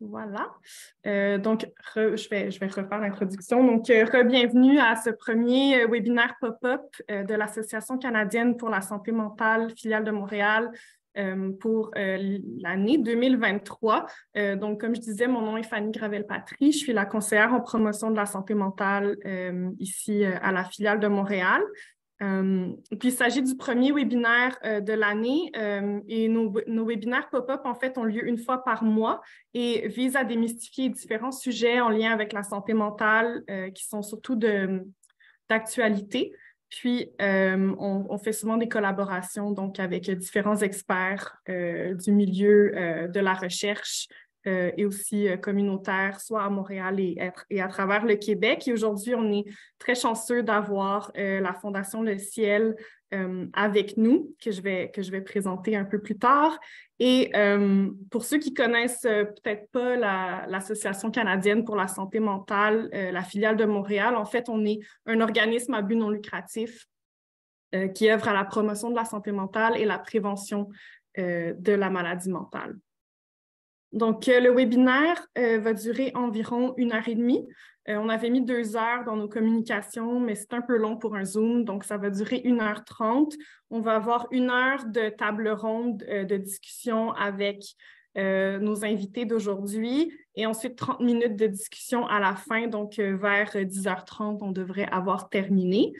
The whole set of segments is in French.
Voilà. Donc, je vais refaire l'introduction. Donc, bienvenue à ce premier webinaire pop-up de l'Association canadienne pour la santé mentale, filiale de Montréal, pour l'année 2023. Donc, comme je disais, mon nom est Fanny Gravel-Patry. Je suis la conseillère en promotion de la santé mentale ici à la filiale de Montréal. Puis, il s'agit du premier webinaire de l'année et nos webinaires pop-up, en fait, ont lieu une fois par mois et visent à démystifier différents sujets en lien avec la santé mentale qui sont surtout d'actualité. Puis, on fait souvent des collaborations donc avec différents experts du milieu de la recherche et aussi communautaire, soit à Montréal et à travers le Québec. Et aujourd'hui, on est très chanceux d'avoir la Fondation Le Ciel avec nous, que je vais présenter un peu plus tard. Et pour ceux qui connaissent peut-être pas l'Association canadienne pour la santé mentale, la filiale de Montréal, en fait, on est un organisme à but non lucratif qui œuvre à la promotion de la santé mentale et la prévention de la maladie mentale. Donc, le webinaire va durer environ 1h30. On avait mis 2 heures dans nos communications, mais c'est un peu long pour un Zoom, donc ça va durer 1h30. On va avoir 1 heure de table ronde de discussion avec nos invités d'aujourd'hui et ensuite 30 minutes de discussion à la fin, donc vers 10h30, on devrait avoir terminé.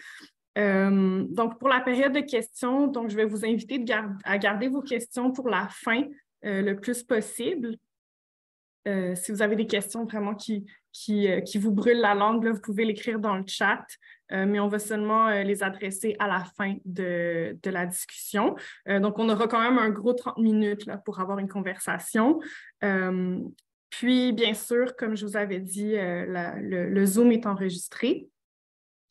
Donc, pour la période de questions, donc, je vais vous inviter à garder vos questions pour la fin le plus possible. Si vous avez des questions vraiment qui vous brûlent la langue, là, vous pouvez l'écrire dans le chat, mais on va seulement les adresser à la fin de la discussion. Donc, on aura quand même un gros 30 minutes là, pour avoir une conversation. Puis, bien sûr, comme je vous avais dit, le Zoom est enregistré.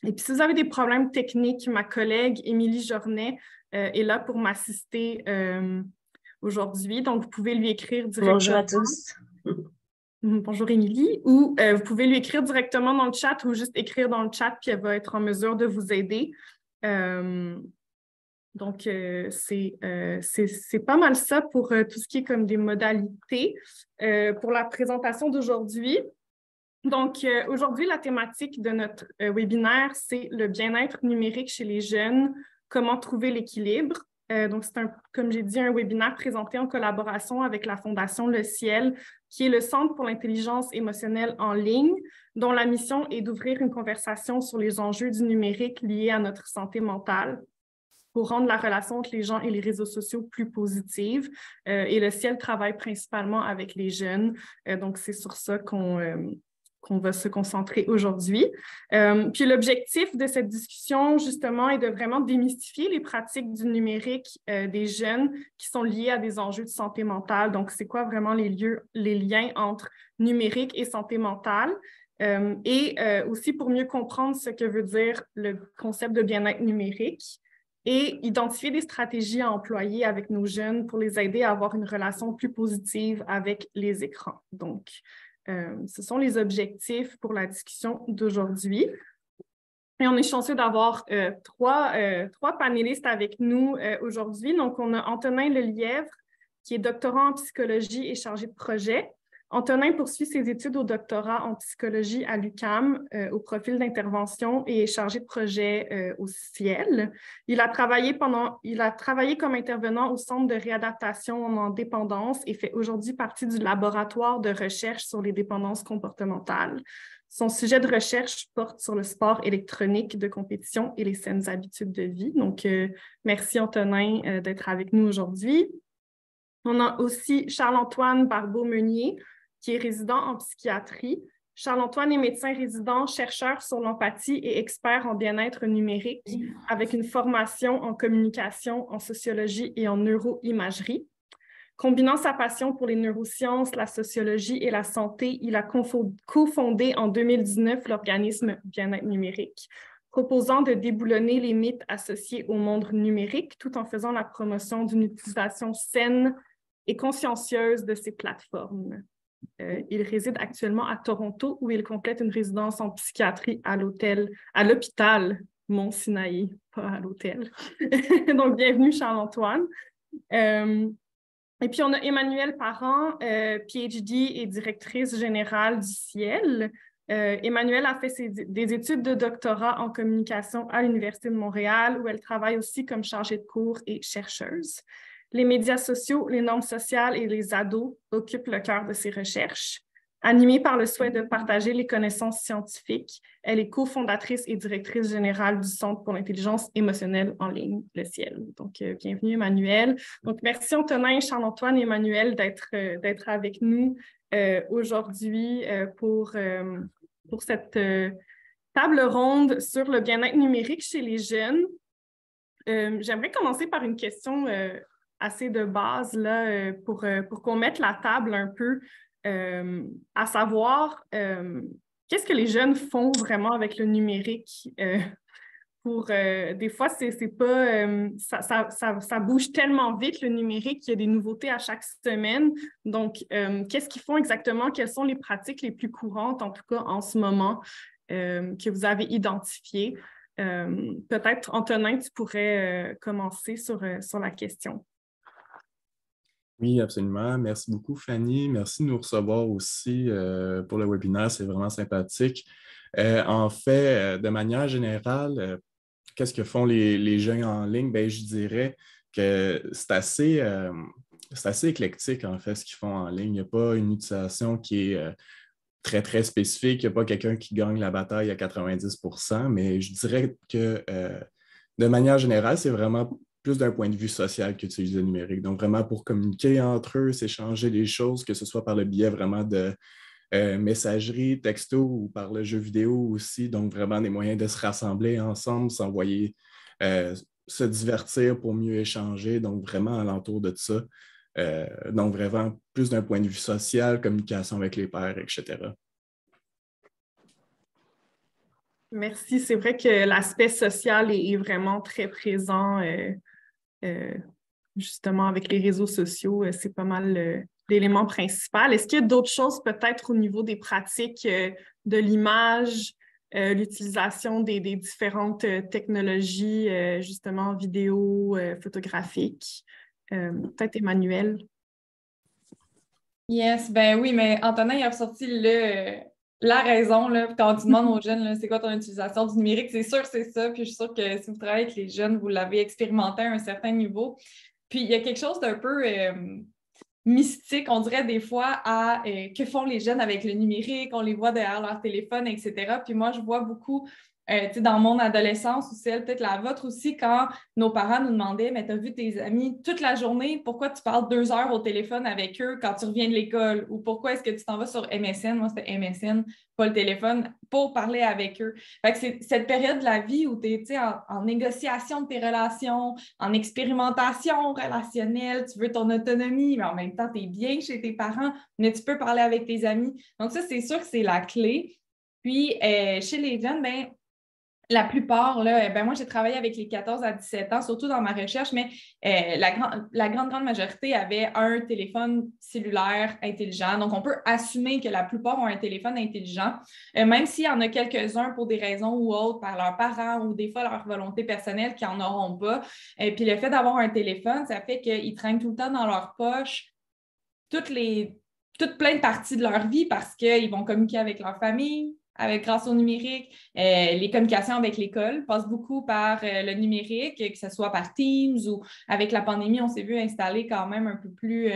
Et puis, si vous avez des problèmes techniques, ma collègue Émilie Jornet est là pour m'assister aujourd'hui. Donc, vous pouvez lui écrire directement. Bonjour à tous. Bonjour Émilie. Ou vous pouvez lui écrire directement dans le chat ou juste écrire dans le chat, puis elle va être en mesure de vous aider. Donc, c'est pas mal ça pour tout ce qui est comme des modalités. Pour la présentation d'aujourd'hui, donc, aujourd'hui, la thématique de notre webinaire, c'est le bien-être numérique chez les jeunes, comment trouver l'équilibre. Donc, c'est comme j'ai dit, un webinaire présenté en collaboration avec la Fondation Le Ciel, qui est le Centre pour l'intelligence émotionnelle en ligne, dont la mission est d'ouvrir une conversation sur les enjeux du numérique liés à notre santé mentale pour rendre la relation entre les gens et les réseaux sociaux plus positive. Et Le Ciel travaille principalement avec les jeunes. Donc, c'est sur ça qu'on va se concentrer aujourd'hui. Puis l'objectif de cette discussion, justement, est de vraiment démystifier les pratiques du numérique des jeunes qui sont liées à des enjeux de santé mentale. Donc, c'est quoi vraiment les liens entre numérique et santé mentale? Et aussi pour mieux comprendre ce que veut dire le concept de bien-être numérique et identifier des stratégies à employer avec nos jeunes pour les aider à avoir une relation plus positive avec les écrans. Donc, ce sont les objectifs pour la discussion d'aujourd'hui. Et on est chanceux d'avoir trois panélistes avec nous aujourd'hui. Donc, on a Antonin Lelièvre, qui est doctorant en psychologie et chargé de projet. Antonin poursuit ses études au doctorat en psychologie à l'UQAM au profil d'intervention et est chargé de projet au Ciel. Il a travaillé comme intervenant au Centre de réadaptation en dépendance et fait aujourd'hui partie du laboratoire de recherche sur les dépendances comportementales. Son sujet de recherche porte sur le sport électronique de compétition et les saines habitudes de vie. Donc, merci Antonin d'être avec nous aujourd'hui. On a aussi Charles-Antoine Barbeau-Meunier, qui est résident en psychiatrie. Charles-Antoine est médecin résident, chercheur sur l'empathie et expert en bien-être numérique, avec une formation en communication, en sociologie et en neuroimagerie. Combinant sa passion pour les neurosciences, la sociologie et la santé, il a cofondé en 2019 l'organisme Bien-être numérique, proposant de déboulonner les mythes associés au monde numérique tout en faisant la promotion d'une utilisation saine et consciencieuse de ces plateformes. Il réside actuellement à Toronto où il complète une résidence en psychiatrie à l'hôpital Mont-Sinaï, pas à l'hôtel. Donc, bienvenue Charles-Antoine. Et puis, on a Emmanuelle Parent, PhD et directrice générale du Ciel. Emmanuelle a fait des études de doctorat en communication à l'Université de Montréal, où elle travaille aussi comme chargée de cours et chercheuse. Les médias sociaux, les normes sociales et les ados occupent le cœur de ses recherches. Animée par le souhait de partager les connaissances scientifiques, elle est cofondatrice et directrice générale du Centre pour l'intelligence émotionnelle en ligne, le Ciel. Donc, bienvenue, Emmanuelle. Donc, merci Antonin, Charles-Antoine et Emmanuelle d'être avec nous aujourd'hui pour cette table ronde sur le bien-être numérique chez les jeunes. J'aimerais commencer par une question assez de base là, pour qu'on mette la table un peu. À savoir, qu'est-ce que les jeunes font vraiment avec le numérique? Des fois, c'est pas, ça bouge tellement vite, le numérique, qu'il y a des nouveautés à chaque semaine. Donc, qu'est-ce qu'ils font exactement? Quelles sont les pratiques les plus courantes, en tout cas en ce moment, que vous avez identifiées? Peut-être, Antonin, tu pourrais commencer sur la question. Oui, absolument. Merci beaucoup, Fanny. Merci de nous recevoir aussi pour le webinaire. C'est vraiment sympathique. En fait, de manière générale, qu'est-ce que font les jeunes en ligne? Bien, je dirais que c'est assez éclectique, en fait, ce qu'ils font en ligne. Il n'y a pas une utilisation qui est très, très spécifique. Il n'y a pas quelqu'un qui gagne la bataille à 90%, mais je dirais que de manière générale, c'est vraiment plus d'un point de vue social qu'utiliser le numérique. Donc, vraiment pour communiquer entre eux, s'échanger des choses, que ce soit par le biais vraiment de messagerie, texto ou par le jeu vidéo aussi. Donc, vraiment des moyens de se rassembler ensemble, s'envoyer, se divertir pour mieux échanger. Donc, vraiment alentour de ça. Donc, vraiment plus d'un point de vue social, communication avec les pairs, etc. Merci. C'est vrai que l'aspect social est vraiment très présent, justement, avec les réseaux sociaux. C'est pas mal l'élément principal. Est-ce qu'il y a d'autres choses peut-être au niveau des pratiques de l'image, l'utilisation des différentes technologies, justement, vidéo, photographiques? Peut-être Emmanuelle. Yes, ben oui, mais Antonin, il a ressorti la raison, là, quand tu demandes aux jeunes, là, c'est quoi ton utilisation du numérique, c'est sûr que c'est ça, puis je suis sûre que si vous travaillez avec les jeunes, vous l'avez expérimenté à un certain niveau. Puis il y a quelque chose d'un peu mystique, on dirait des fois, à que font les jeunes avec le numérique, on les voit derrière leur téléphone, etc. Puis moi, je vois beaucoup, dans mon adolescence ou celle, peut-être la vôtre aussi, quand nos parents nous demandaient, mais t'as vu tes amis toute la journée, pourquoi tu parles 2 heures au téléphone avec eux quand tu reviens de l'école? Ou pourquoi est-ce que tu t'en vas sur MSN? Moi, c'était MSN, pas le téléphone, pour parler avec eux. Fait que c'est cette période de la vie où tu es en négociation de tes relations, en expérimentation relationnelle, tu veux ton autonomie, mais en même temps, tu es bien chez tes parents, mais tu peux parler avec tes amis. Donc ça, c'est sûr que c'est la clé. Puis, chez les jeunes, ben, la plupart, là, ben moi, j'ai travaillé avec les 14 à 17 ans, surtout dans ma recherche, mais la grande majorité avait un téléphone cellulaire intelligent. Donc, on peut assumer que la plupart ont un téléphone intelligent, même s'il y en a quelques-uns pour des raisons ou autres, par leurs parents ou des fois leur volonté personnelle qui n'en auront pas. Puis le fait d'avoir un téléphone, ça fait qu'ils traînent tout le temps dans leur poche toutes plein de parties de leur vie parce qu'ils vont communiquer avec leur famille, grâce au numérique. Les communications avec l'école passent beaucoup par le numérique, que ce soit par Teams ou avec la pandémie, on s'est vu installer quand même un peu plus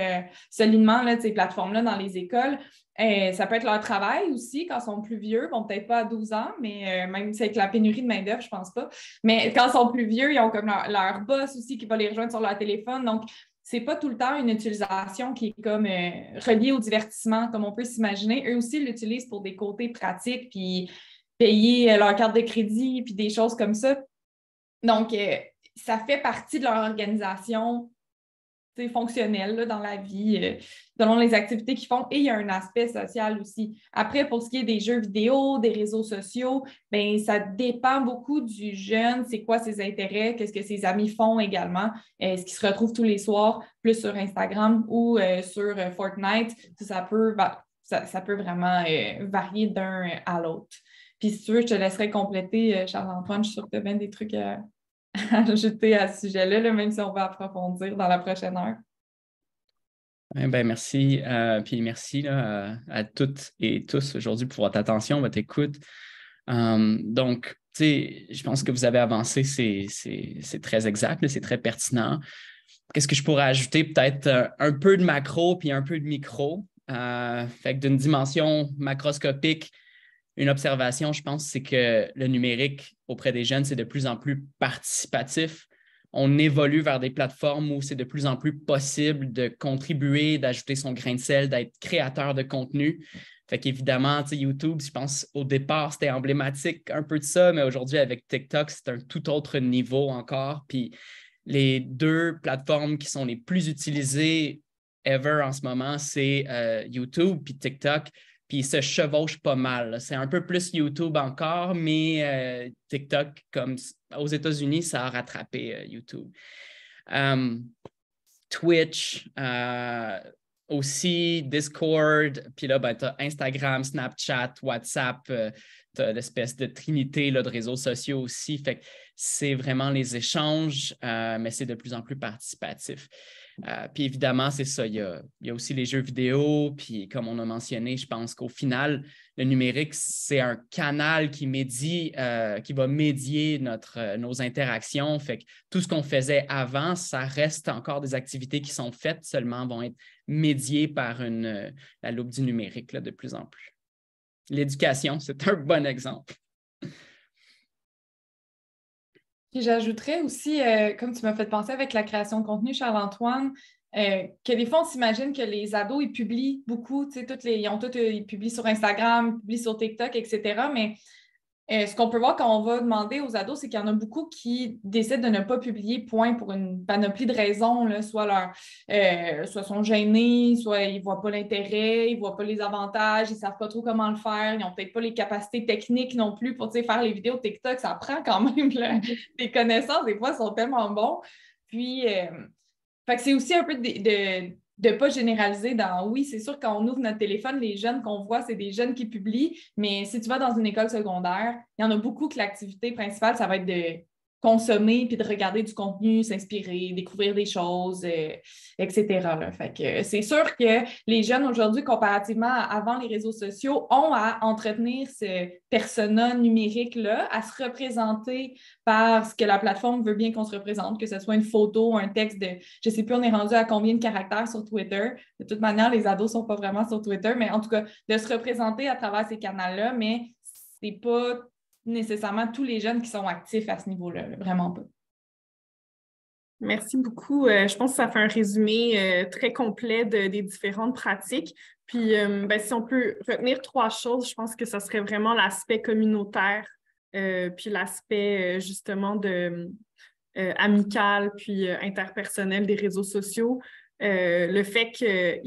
solidement là, ces plateformes-là dans les écoles. Ça peut être leur travail aussi quand ils sont plus vieux, bon, peut-être pas à 12 ans, mais même c'est avec la pénurie de main-d'œuvre, je pense pas. Mais quand ils sont plus vieux, ils ont comme leur boss aussi qui va les rejoindre sur leur téléphone. Donc, c'est pas tout le temps une utilisation qui est comme reliée au divertissement, comme on peut s'imaginer. Eux aussi l'utilisent pour des côtés pratiques, puis payer leur carte de crédit, puis des choses comme ça. Donc, ça fait partie de leur organisation fonctionnelle là, dans la vie, selon les activités qu'ils font. Et il y a un aspect social aussi. Après, pour ce qui est des jeux vidéo, des réseaux sociaux, bien, ça dépend beaucoup du jeune, c'est quoi ses intérêts, qu'est-ce que ses amis font également, est-ce qu'ils se retrouvent tous les soirs plus sur Instagram ou sur Fortnite. Ça peut vraiment varier d'un à l'autre. Puis si tu veux, je te laisserai compléter, Charles-Antoine, je suis sûre que tu as bien des trucs à ajouter à ce sujet-là, même si on va approfondir dans la prochaine heure. Merci. Puis merci là, à toutes et tous aujourd'hui pour votre attention, votre écoute. Donc, tu sais, je pense que vous avez avancé, c'est très exact, c'est très pertinent. Qu'est-ce que je pourrais ajouter? Peut-être un peu de macro puis un peu de micro. Fait que d'une dimension macroscopique, une observation, je pense, c'est que le numérique auprès des jeunes, c'est de plus en plus participatif. On évolue vers des plateformes où c'est de plus en plus possible de contribuer, d'ajouter son grain de sel, d'être créateur de contenu. Fait qu'évidemment, YouTube, je pense au départ, c'était emblématique un peu de ça, mais aujourd'hui, avec TikTok, c'est un tout autre niveau encore. Puis les deux plateformes qui sont les plus utilisées ever en ce moment, c'est YouTube puis TikTok. Puis ils se chevauchent pas mal, là. C'est un peu plus YouTube encore, mais TikTok, comme aux États-Unis, ça a rattrapé YouTube. Twitch, aussi Discord, puis là, tu as Instagram, Snapchat, WhatsApp, tu as l'espèce de trinité là, de réseaux sociaux aussi. Fait que c'est vraiment les échanges, mais c'est de plus en plus participatif. Puis évidemment, c'est ça, il y a aussi les jeux vidéo, puis comme on a mentionné, je pense qu'au final, le numérique, c'est un canal qui va médier nos interactions. Fait que tout ce qu'on faisait avant, ça reste encore des activités qui sont faites, seulement vont être médiées par la loupe du numérique là, de plus en plus. L'éducation, c'est un bon exemple. Puis j'ajouterais aussi, comme tu m'as fait penser avec la création de contenu, Charles-Antoine, que des fois, on s'imagine que les ados, ils publient beaucoup, tu sais, ils publient sur Instagram, ils publient sur TikTok, etc. Mais ce qu'on peut voir quand on va demander aux ados, c'est qu'il y en a beaucoup qui décident de ne pas publier, point, pour une panoplie de raisons, là, soit sont gênés, soit ils ne voient pas l'intérêt, ils ne voient pas les avantages, ils ne savent pas trop comment le faire, ils n'ont peut-être pas les capacités techniques non plus pour faire les vidéos TikTok, ça prend quand même des connaissances, des fois, sont tellement bons. Puis, fait que c'est aussi un peu de ne pas généraliser dans oui, c'est sûr, quand on ouvre notre téléphone, les jeunes qu'on voit, c'est des jeunes qui publient, mais si tu vas dans une école secondaire, il y en a beaucoup que l'activité principale, ça va être de consommer puis de regarder du contenu, s'inspirer, découvrir des choses, etc. là. Fait que c'est sûr que les jeunes aujourd'hui, comparativement à avant les réseaux sociaux, ont à entretenir ce persona numérique-là, à se représenter par ce que la plateforme veut bien qu'on se représente, que ce soit une photo, un texte de, je ne sais plus, on est rendu à combien de caractères sur Twitter. De toute manière, les ados ne sont pas vraiment sur Twitter, mais en tout cas, de se représenter à travers ces canaux-là, mais c'est pas nécessairement tous les jeunes qui sont actifs à ce niveau-là, vraiment pas. Merci beaucoup. Je pense que ça fait un résumé très complet des différentes pratiques. Puis, si on peut retenir 3 choses, je pense que ce serait vraiment l'aspect communautaire, puis l'aspect justement amical, puis interpersonnel des réseaux sociaux. Le fait que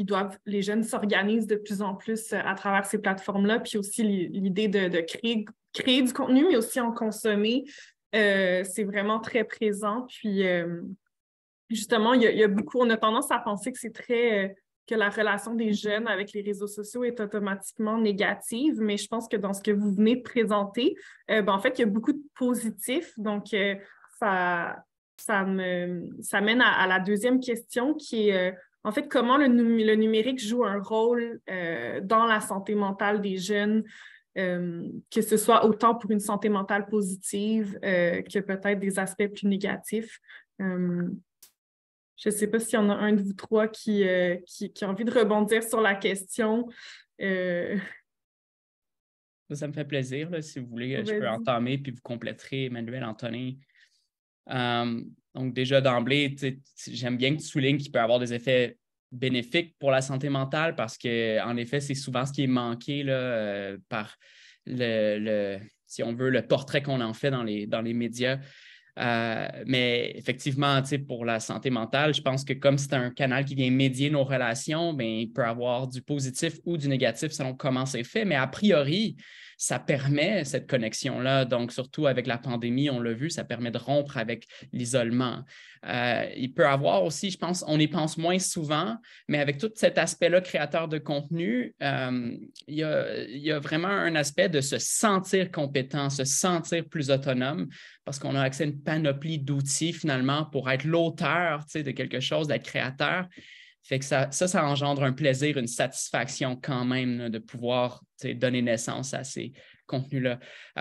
les jeunes s'organisent de plus en plus à travers ces plateformes-là, puis aussi l'idée de créer du contenu, mais aussi en consommer, c'est vraiment très présent. Puis justement, il y a beaucoup, on a tendance à penser que c'est que la relation des jeunes avec les réseaux sociaux est automatiquement négative, mais je pense que dans ce que vous venez de présenter, en fait, il y a beaucoup de positifs. Donc, ça mène à la deuxième question qui est, en fait, comment le numérique joue un rôle dans la santé mentale des jeunes, que ce soit autant pour une santé mentale positive que peut-être des aspects plus négatifs. Je ne sais pas s'il y en a un de vous trois qui a envie de rebondir sur la question. Ça me fait plaisir. Là, si vous voulez, je peux entamer puis vous compléterez, Emmanuel, Antonin. Donc déjà d'emblée, j'aime bien que tu soulignes qu'il peut y avoir des effets bénéfiques pour la santé mentale parce qu'en effet, c'est souvent ce qui est manqué là, par si on veut, le portrait qu'on en fait dans les médias. Mais effectivement, pour la santé mentale, je pense que comme c'est un canal qui vient médier nos relations, bien, il peut avoir du positif ou du négatif selon comment c'est fait. Mais a priori, ça permet cette connexion-là. Donc, surtout avec la pandémie, on l'a vu, ça permet de rompre avec l'isolement. Il peut avoir aussi, je pense, on y pense moins souvent, mais avec tout cet aspect-là, créateur de contenu, il y a vraiment un aspect de se sentir compétent, se sentir plus autonome, parce qu'on a accès à une panoplie d'outils finalement pour être l'auteur de quelque chose, d'être créateur. Fait que ça engendre un plaisir, une satisfaction quand même là, de pouvoir donner naissance à ces contenus-là.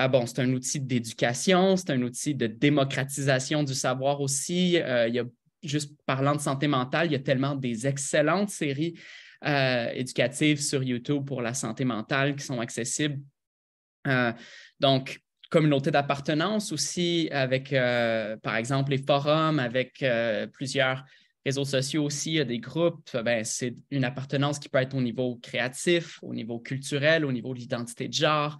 Bon, c'est un outil d'éducation, c'est un outil de démocratisation du savoir aussi. Il y a, juste parlant de santé mentale, il y a tellement des excellentes séries éducatives sur YouTube pour la santé mentale qui sont accessibles. Donc, communauté d'appartenance aussi avec, par exemple, les forums, avec plusieurs réseaux sociaux aussi, il y a des groupes. C'est une appartenance qui peut être au niveau créatif, au niveau culturel, au niveau de l'identité de genre,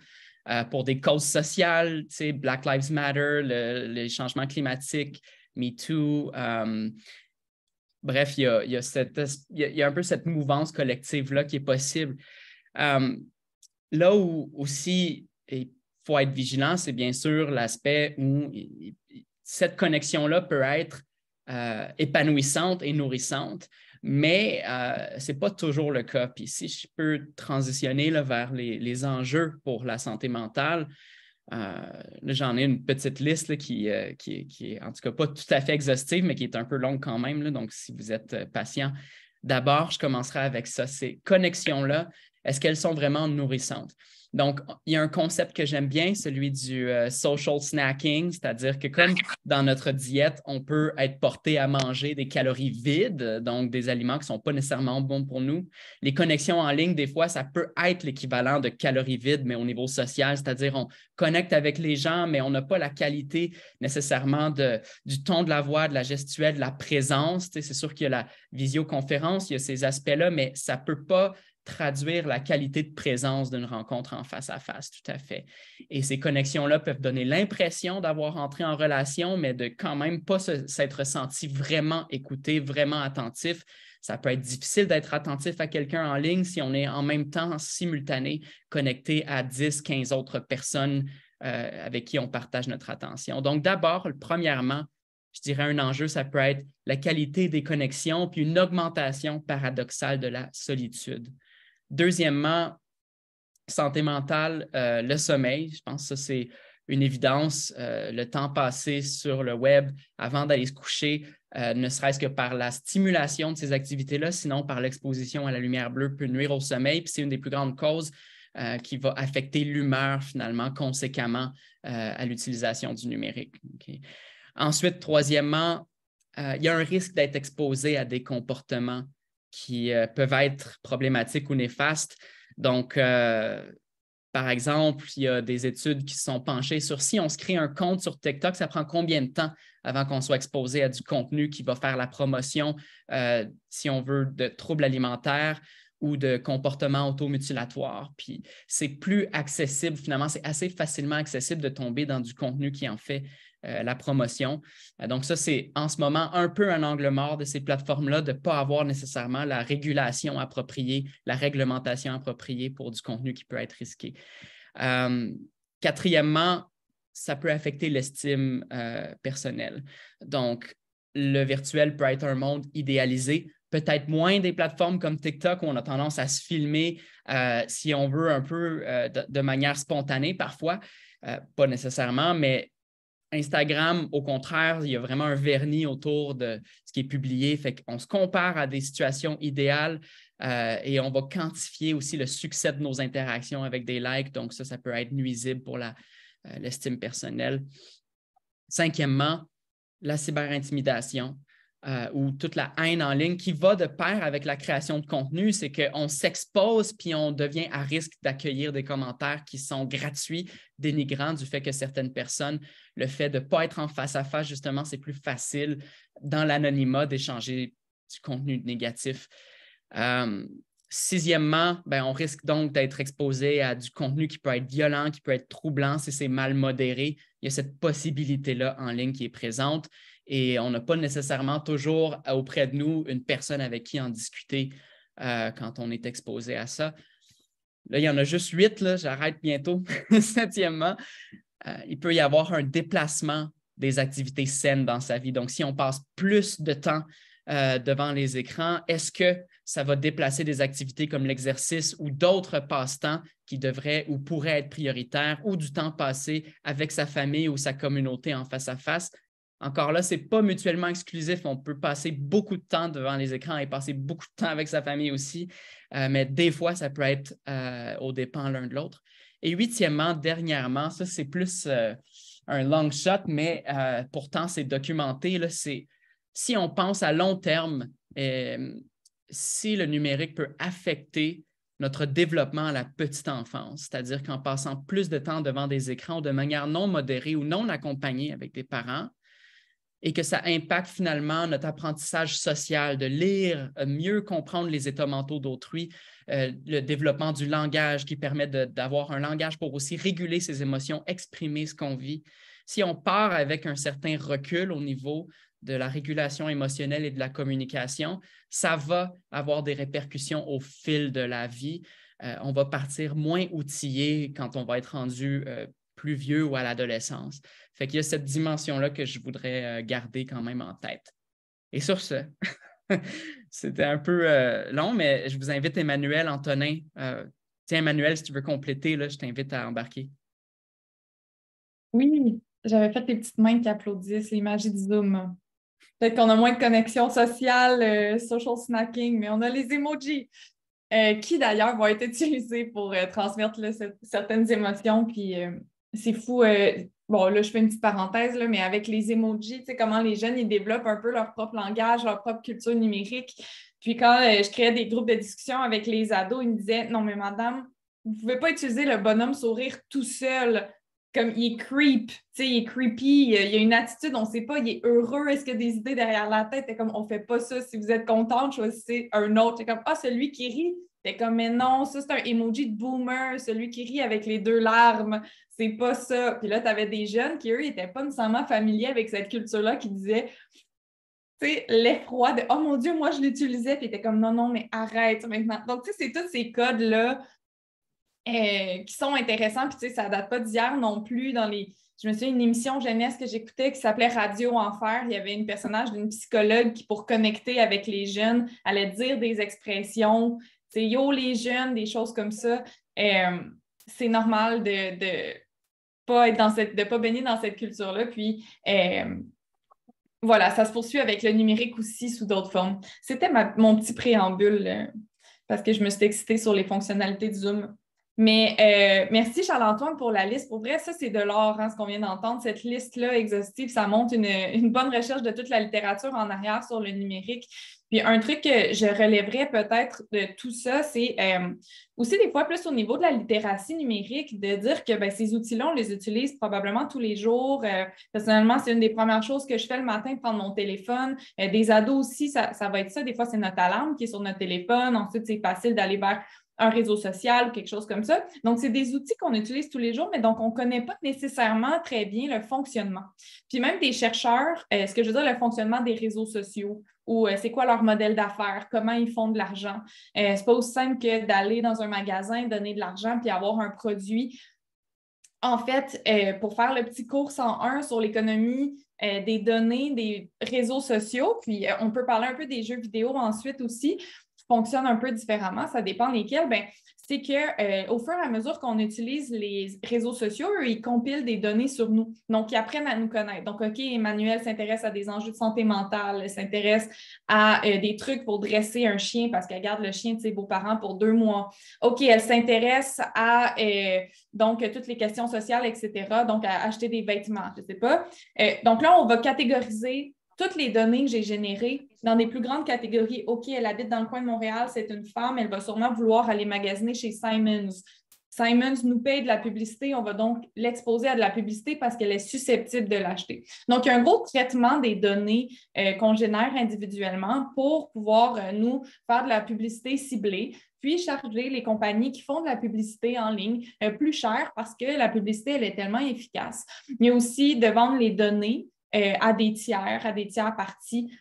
pour des causes sociales, Black Lives Matter, les changements climatiques, MeToo. Bref, il y a un peu cette mouvance collective-là qui est possible. Là où aussi il faut être vigilant, c'est bien sûr l'aspect où cette connexion-là peut être épanouissante et nourrissante, mais ce n'est pas toujours le cas. Puis si je peux transitionner là, vers les enjeux pour la santé mentale, là, j'en ai une petite liste là, qui est en tout cas pas tout à fait exhaustive, mais qui est un peu longue quand même. Là, donc, si vous êtes patient, d'abord, je commencerai avec ça. Ces connexions-là, est-ce qu'elles sont vraiment nourrissantes? Donc, il y a un concept que j'aime bien, celui du social snacking, c'est-à-dire que comme dans notre diète, on peut être porté à manger des calories vides, donc des aliments qui ne sont pas nécessairement bons pour nous. Les connexions en ligne, des fois, ça peut être l'équivalent de calories vides, mais au niveau social, c'est-à-dire on connecte avec les gens, mais on n'a pas la qualité nécessairement du ton de la voix, de la gestuelle, de la présence. C'est sûr qu'il y a la visioconférence, il y a ces aspects-là, mais ça ne peut pas traduire la qualité de présence d'une rencontre en face à face, tout à fait. Et ces connexions-là peuvent donner l'impression d'avoir entré en relation, mais de quand même pas s'être senti vraiment écouté, vraiment attentif. Ça peut être difficile d'être attentif à quelqu'un en ligne si on est en même temps, en simultané, connecté à 10, 15 autres personnes avec qui on partage notre attention. Donc, d'abord, premièrement, je dirais un enjeu, ça peut être la qualité des connexions, puis une augmentation paradoxale de la solitude. Deuxièmement, santé mentale, le sommeil. Je pense que ça, c'est une évidence. Le temps passé sur le web avant d'aller se coucher, ne serait-ce que par la stimulation de ces activités-là, sinon par l'exposition à la lumière bleue, peut nuire au sommeil. Puis c'est une des plus grandes causes qui va affecter l'humeur, finalement, conséquemment à l'utilisation du numérique. Okay. Ensuite, troisièmement, il y a un risque d'être exposé à des comportements qui peuvent être problématiques ou néfastes. Donc, par exemple, il y a des études qui se sont penchées sur si on se crée un compte sur TikTok, ça prend combien de temps avant qu'on soit exposé à du contenu qui va faire la promotion, si on veut, de troubles alimentaires ou de comportements automutilatoires. Puis, c'est plus accessible, finalement, c'est assez facilement accessible de tomber dans du contenu qui en fait la promotion. Donc ça, c'est en ce moment un peu un angle mort de ces plateformes-là de ne pas avoir nécessairement la régulation appropriée, la réglementation appropriée pour du contenu qui peut être risqué. Quatrièmement, ça peut affecter l'estime personnelle. Donc, le virtuel peut être un monde idéalisé, peut-être moins des plateformes comme TikTok où on a tendance à se filmer, si on veut, un peu de manière spontanée parfois, pas nécessairement, mais Instagram, au contraire, il y a vraiment un vernis autour de ce qui est publié. Fait qu'on se compare à des situations idéales et on va quantifier aussi le succès de nos interactions avec des likes. Donc, ça peut être nuisible pour l'estime personnelle. Cinquièmement, la cyberintimidation ou toute la haine en ligne qui va de pair avec la création de contenu, c'est qu'on s'expose puis on devient à risque d'accueillir des commentaires qui sont gratuits, dénigrants du fait que certaines personnes, le fait de ne pas être en face-à-face, justement, c'est plus facile dans l'anonymat d'échanger du contenu négatif. Sixièmement, on risque donc d'être exposé à du contenu qui peut être violent, qui peut être troublant si c'est mal modéré. Il y a cette possibilité-là en ligne qui est présente. Et on n'a pas nécessairement toujours auprès de nous une personne avec qui en discuter quand on est exposé à ça. Là, il y en a juste 8, là, j'arrête bientôt. Septièmement, il peut y avoir un déplacement des activités saines dans sa vie. Donc, si on passe plus de temps devant les écrans, est-ce que ça va déplacer des activités comme l'exercice ou d'autres passe-temps qui devraient ou pourraient être prioritaires ou du temps passé avec sa famille ou sa communauté en face à face? Encore là, ce n'est pas mutuellement exclusif. On peut passer beaucoup de temps devant les écrans et passer beaucoup de temps avec sa famille aussi, mais des fois, ça peut être aux dépens l'un de l'autre. Et huitièmement, dernièrement, ça, c'est plus un long shot, mais pourtant, c'est documenté. Là, si on pense à long terme, si le numérique peut affecter notre développement à la petite enfance, c'est-à-dire qu'en passant plus de temps devant des écrans de manière non modérée ou non accompagnée avec des parents, et que ça impacte finalement notre apprentissage social, de lire, mieux comprendre les états mentaux d'autrui, le développement du langage qui permet d'avoir un langage pour aussi réguler ses émotions, exprimer ce qu'on vit. Si on part avec un certain recul au niveau de la régulation émotionnelle et de la communication, ça va avoir des répercussions au fil de la vie. On va partir moins outillé quand on va être rendu plus vieux ou à l'adolescence. Fait qu'il y a cette dimension-là que je voudrais garder quand même en tête. Et sur ce, c'était un peu long, mais je vous invite Emmanuel, Antonin. Tiens, Emmanuel, si tu veux compléter, là, je t'invite à embarquer. Oui, j'avais fait les petites mains qui applaudissent, les magies du Zoom. Peut-être qu'on a moins de connexion sociale, social snacking, mais on a les emojis, qui d'ailleurs vont être utilisés pour transmettre là, certaines émotions. Puis c'est fou. Bon, là, je fais une petite parenthèse, là, mais avec les emojis, tu sais, comment les jeunes, ils développent un peu leur propre langage, leur propre culture numérique. Puis quand je créais des groupes de discussion avec les ados, ils me disaient « Non, mais madame, vous ne pouvez pas utiliser le bonhomme sourire tout seul. » Comme il est creep, tu sais, il est creepy, il y a une attitude, on ne sait pas, il est heureux, est-ce qu'il y a des idées derrière la tête? C'est comme, on ne fait pas ça. Si vous êtes contente, choisissez un autre. C'est comme, celui qui rit. C'est comme, mais non, ça, c'est un emoji de boomer, celui qui rit avec les deux larmes. C'est pas ça. Puis là, tu avais des jeunes qui, eux, n'étaient pas nécessairement familiers avec cette culture-là, qui disaient, tu sais, l'effroi de, oh mon Dieu, moi, je l'utilisais. Puis t'es comme, non, non, mais arrête maintenant. Donc, tu sais, c'est tous ces codes-là qui sont intéressants. Puis, tu sais, ça ne date pas d'hier non plus. Je me souviens d'une émission jeunesse que j'écoutais qui s'appelait Radio Enfer. Il y avait une personnage d'une psychologue qui, pour connecter avec les jeunes, allait dire des expressions, tu sais, yo les jeunes, des choses comme ça. C'est normal de pas être de pas baigner dans cette culture-là. Puis, voilà, ça se poursuit avec le numérique aussi sous d'autres formes. C'était mon petit préambule parce que je me suis excitée sur les fonctionnalités du Zoom. Mais merci Charles-Antoine pour la liste. Pour vrai, ça, c'est de l'or, hein, ce qu'on vient d'entendre. Cette liste-là exhaustive, ça montre une bonne recherche de toute la littérature en arrière sur le numérique. Puis un truc que je relèverais peut-être de tout ça, c'est aussi des fois plus au niveau de la littératie numérique, de dire que ces outils-là, on les utilise probablement tous les jours. Personnellement, c'est une des premières choses que je fais le matin, prendre mon téléphone. Des ados aussi, ça va être ça. Des fois, c'est notre alarme qui est sur notre téléphone. Ensuite, c'est facile d'aller vers un réseau social ou quelque chose comme ça. Donc, c'est des outils qu'on utilise tous les jours, mais donc on ne connaît pas nécessairement très bien le fonctionnement. Puis même des chercheurs, ce que je veux dire, le fonctionnement des réseaux sociaux ou c'est quoi leur modèle d'affaires, comment ils font de l'argent. C'est pas aussi simple que d'aller dans un magasin, donner de l'argent puis avoir un produit. En fait, pour faire le petit cours 101 sur l'économie des données, des réseaux sociaux, puis on peut parler un peu des jeux vidéo ensuite aussi, fonctionne un peu différemment, ça dépend lesquels, c'est qu'au fur et à mesure qu'on utilise les réseaux sociaux, eux, ils compilent des données sur nous. Donc, ils apprennent à nous connaître. Donc, OK, Emmanuel s'intéresse à des enjeux de santé mentale, s'intéresse à des trucs pour dresser un chien parce qu'elle garde le chien de ses beaux-parents pour 2 mois. OK, elle s'intéresse à donc toutes les questions sociales, etc. Donc, à acheter des vêtements, je ne sais pas. Donc là, on va catégoriser toutes les données que j'ai générées dans des plus grandes catégories. OK, elle habite dans le coin de Montréal, c'est une femme, elle va sûrement vouloir aller magasiner chez Simons. Simons nous paye de la publicité, on va donc l'exposer à de la publicité parce qu'elle est susceptible de l'acheter. Donc, il y a un gros traitement des données qu'on génère individuellement pour pouvoir, nous, faire de la publicité ciblée, puis charger les compagnies qui font de la publicité en ligne plus cher parce que la publicité, elle est tellement efficace. Il y a aussi de vendre les données à des tiers parties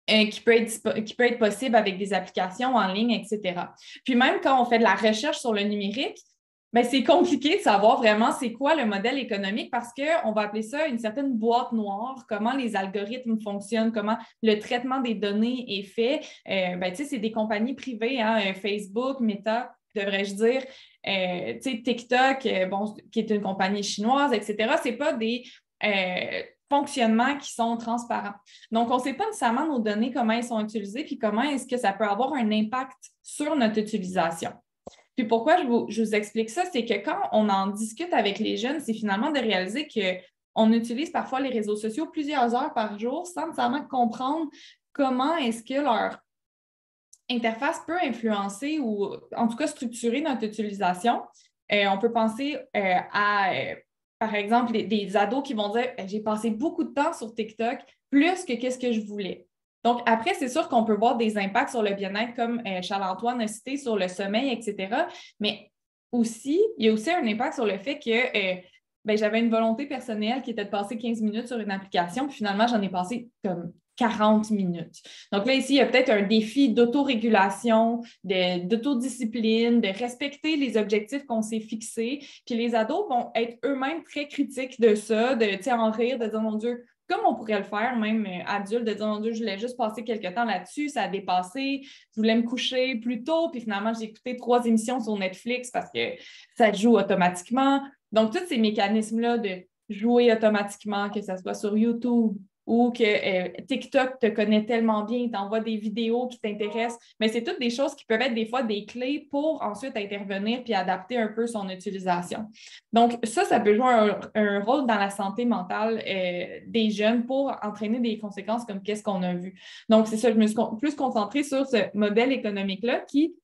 qui peut être possible avec des applications en ligne, etc. Puis même quand on fait de la recherche sur le numérique, c'est compliqué de savoir vraiment c'est quoi le modèle économique parce qu'on va appeler ça une certaine boîte noire, comment les algorithmes fonctionnent, comment le traitement des données est fait. C'est des compagnies privées, hein, Facebook, Meta, devrais-je dire, TikTok, qui est une compagnie chinoise, etc. C'est pas des fonctionnements qui sont transparents. Donc, on ne sait pas nécessairement nos données, comment elles sont utilisées, puis comment est-ce que ça peut avoir un impact sur notre utilisation. Puis pourquoi je vous explique ça, c'est que quand on en discute avec les jeunes, c'est finalement de réaliser qu'on utilise parfois les réseaux sociaux plusieurs heures par jour sans nécessairement comprendre comment est-ce que leur interface peut influencer ou en tout cas structurer notre utilisation. On peut penser par exemple, des ados qui vont dire « J'ai passé beaucoup de temps sur TikTok, plus que qu'est-ce que je voulais. » Donc, après, c'est sûr qu'on peut voir des impacts sur le bien-être, comme Charles-Antoine a cité, sur le sommeil, etc. Mais aussi, il y a aussi un impact sur le fait que j'avais une volonté personnelle qui était de passer 15 minutes sur une application, puis finalement, j'en ai passé comme 40 minutes. Donc là, ici, il y a peut-être un défi d'autorégulation, d'autodiscipline, de respecter les objectifs qu'on s'est fixés. Puis les ados vont être eux-mêmes très critiques de ça, de en rire, de dire « Mon Dieu, comme on pourrait le faire, même adulte, de dire « Mon Dieu, je voulais juste passer quelques temps là-dessus, ça a dépassé, je voulais me coucher plus tôt, puis finalement, j'ai écouté 3 émissions sur Netflix parce que ça joue automatiquement. » Donc, tous ces mécanismes-là de jouer automatiquement, que ce soit sur YouTube, ou que TikTok te connaît tellement bien, t'envoie des vidéos qui t'intéressent, mais c'est toutes des choses qui peuvent être des fois des clés pour ensuite intervenir puis adapter un peu son utilisation. Donc, ça peut jouer un rôle dans la santé mentale des jeunes pour entraîner des conséquences comme qu'est-ce qu'on a vu. Donc, c'est ça, je me suis plus concentrée sur ce modèle économique-là qui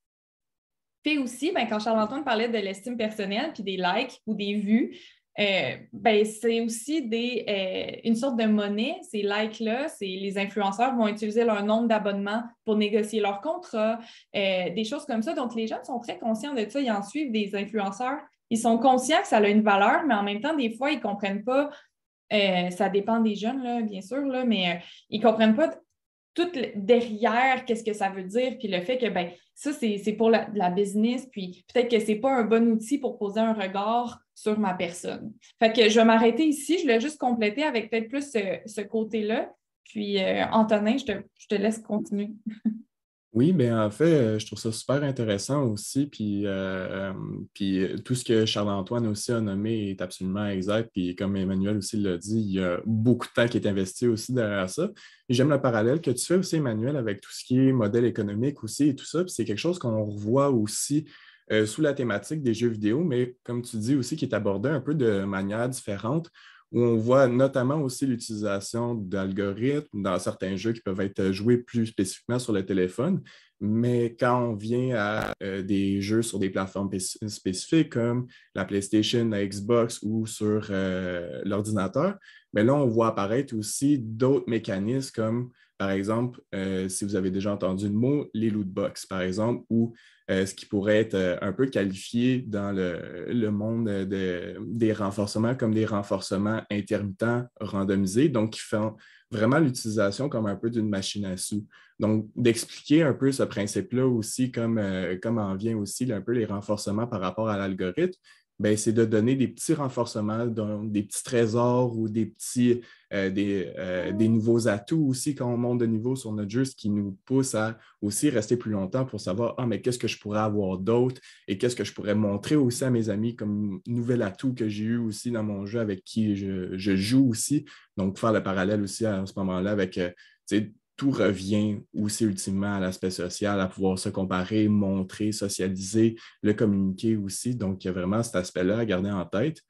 fait aussi, quand Charles-Antoine parlait de l'estime personnelle puis des likes ou des vues, c'est aussi une sorte de monnaie, ces likes-là, les influenceurs vont utiliser leur nombre d'abonnements pour négocier leur contrat, des choses comme ça. Donc, les jeunes sont très conscients de ça, ils en suivent des influenceurs. Ils sont conscients que ça a une valeur, mais en même temps, des fois, ils ne comprennent pas, ça dépend des jeunes, là, bien sûr, là, mais ils ne comprennent pas tout derrière, qu'est-ce que ça veut dire, puis le fait que, ça, c'est pour la business, puis peut-être que ce n'est pas un bon outil pour poser un regard sur ma personne. Fait que je vais m'arrêter ici, je l'ai juste complété avec peut-être plus ce côté-là. Puis, Antonin, je te laisse continuer. Oui, bien en fait, je trouve ça super intéressant aussi. Puis tout ce que Charles-Antoine aussi a nommé est absolument exact. Puis comme Emmanuel aussi l'a dit, il y a beaucoup de temps qui est investi aussi derrière ça. Et j'aime le parallèle que tu fais aussi, Emmanuel, avec tout ce qui est modèle économique aussi et tout ça. Puis c'est quelque chose qu'on revoit aussi sous la thématique des jeux vidéo, mais comme tu dis aussi, qui est abordé un peu de manière différente, où on voit notamment aussi l'utilisation d'algorithmes dans certains jeux qui peuvent être joués plus spécifiquement sur le téléphone. Mais quand on vient à des jeux sur des plateformes spécifiques comme la PlayStation, la Xbox ou sur l'ordinateur, mais là, on voit apparaître aussi d'autres mécanismes comme, par exemple, si vous avez déjà entendu le mot, les loot box, par exemple, ou ce qui pourrait être un peu qualifié dans le monde des renforcements comme des renforcements intermittents randomisés, donc qui font vraiment l'utilisation comme un peu d'une machine à sous. Donc, d'expliquer un peu ce principe-là aussi, comme en vient aussi un peu les renforcements par rapport à l'algorithme, c'est de donner des petits renforcements, donc des petits trésors ou des nouveaux atouts aussi quand on monte de niveau sur notre jeu, ce qui nous pousse à aussi rester plus longtemps pour savoir mais qu'est-ce que je pourrais avoir d'autre et qu'est-ce que je pourrais montrer aussi à mes amis comme nouvel atout que j'ai eu aussi dans mon jeu avec qui je joue aussi. Donc, faire le parallèle aussi à ce moment-là avec tout revient aussi ultimement à l'aspect social, à pouvoir se comparer, montrer, socialiser, le communiquer aussi. Donc, il y a vraiment cet aspect-là à garder en tête.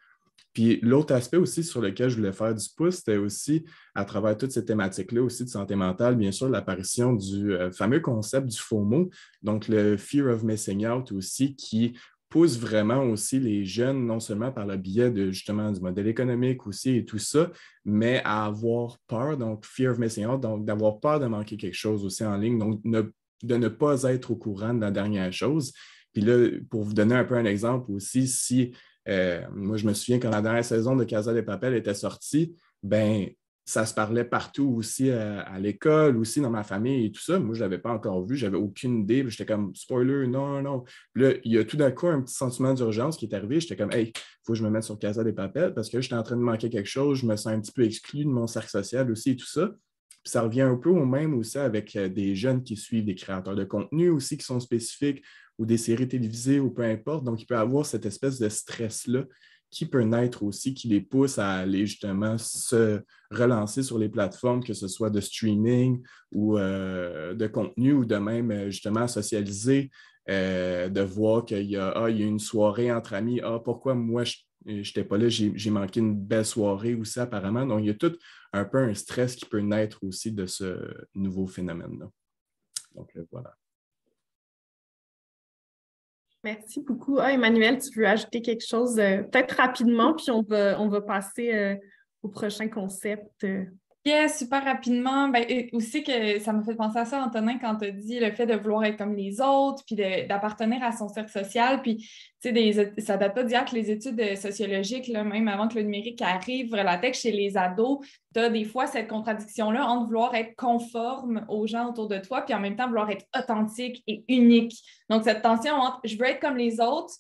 Puis l'autre aspect aussi sur lequel je voulais faire du pouce, c'était aussi, à travers toutes ces thématiques-là aussi de santé mentale, bien sûr, l'apparition du fameux concept du FOMO, donc le Fear of Missing Out aussi, qui pousse vraiment aussi les jeunes, non seulement par le biais de justement du modèle économique aussi et tout ça, mais à avoir peur, donc Fear of Missing Out, donc d'avoir peur de manquer quelque chose aussi en ligne, donc de ne pas être au courant de la dernière chose. Puis là, pour vous donner un peu un exemple aussi, si moi je me souviens quand la dernière saison de Casa de Papel était sortie, ça se parlait partout aussi à l'école, aussi dans ma famille et tout ça. Moi, je ne l'avais pas encore vu, je n'avais aucune idée. J'étais comme, spoiler, non, non. Puis là, il y a tout d'un coup un petit sentiment d'urgence qui est arrivé. J'étais comme, hey, il faut que je me mette sur Casa de Papel parce que j'étais en train de manquer quelque chose. Je me sens un petit peu exclu de mon cercle social aussi et tout ça. Puis ça revient un peu au même aussi avec des jeunes qui suivent des créateurs de contenu aussi qui sont spécifiques ou des séries télévisées ou peu importe. Donc, il peut y avoir cette espèce de stress-là qui peut naître aussi, qui les pousse à aller justement se relancer sur les plateformes, que ce soit de streaming ou de contenu ou de même justement socialiser, de voir qu'il y a, il y a une soirée entre amis, pourquoi moi je n'étais pas là, j'ai manqué une belle soirée aussi apparemment. Donc, il y a tout un peu un stress qui peut naître aussi de ce nouveau phénomène-là. Donc, voilà. Merci beaucoup. Emmanuel, tu veux ajouter quelque chose peut-être rapidement, puis on va passer au prochain concept. Yeah, super rapidement. Aussi que ça m'a fait penser à ça, Antonin, quand tu as dit le fait de vouloir être comme les autres, puis d'appartenir à son cercle social. Puis, tu sais, ça date pas d'hier que les études sociologiques, là, même avant que le numérique arrive, relataient que chez les ados, tu as des fois cette contradiction-là entre vouloir être conforme aux gens autour de toi, puis en même temps vouloir être authentique et unique. Donc, cette tension entre je veux être comme les autres,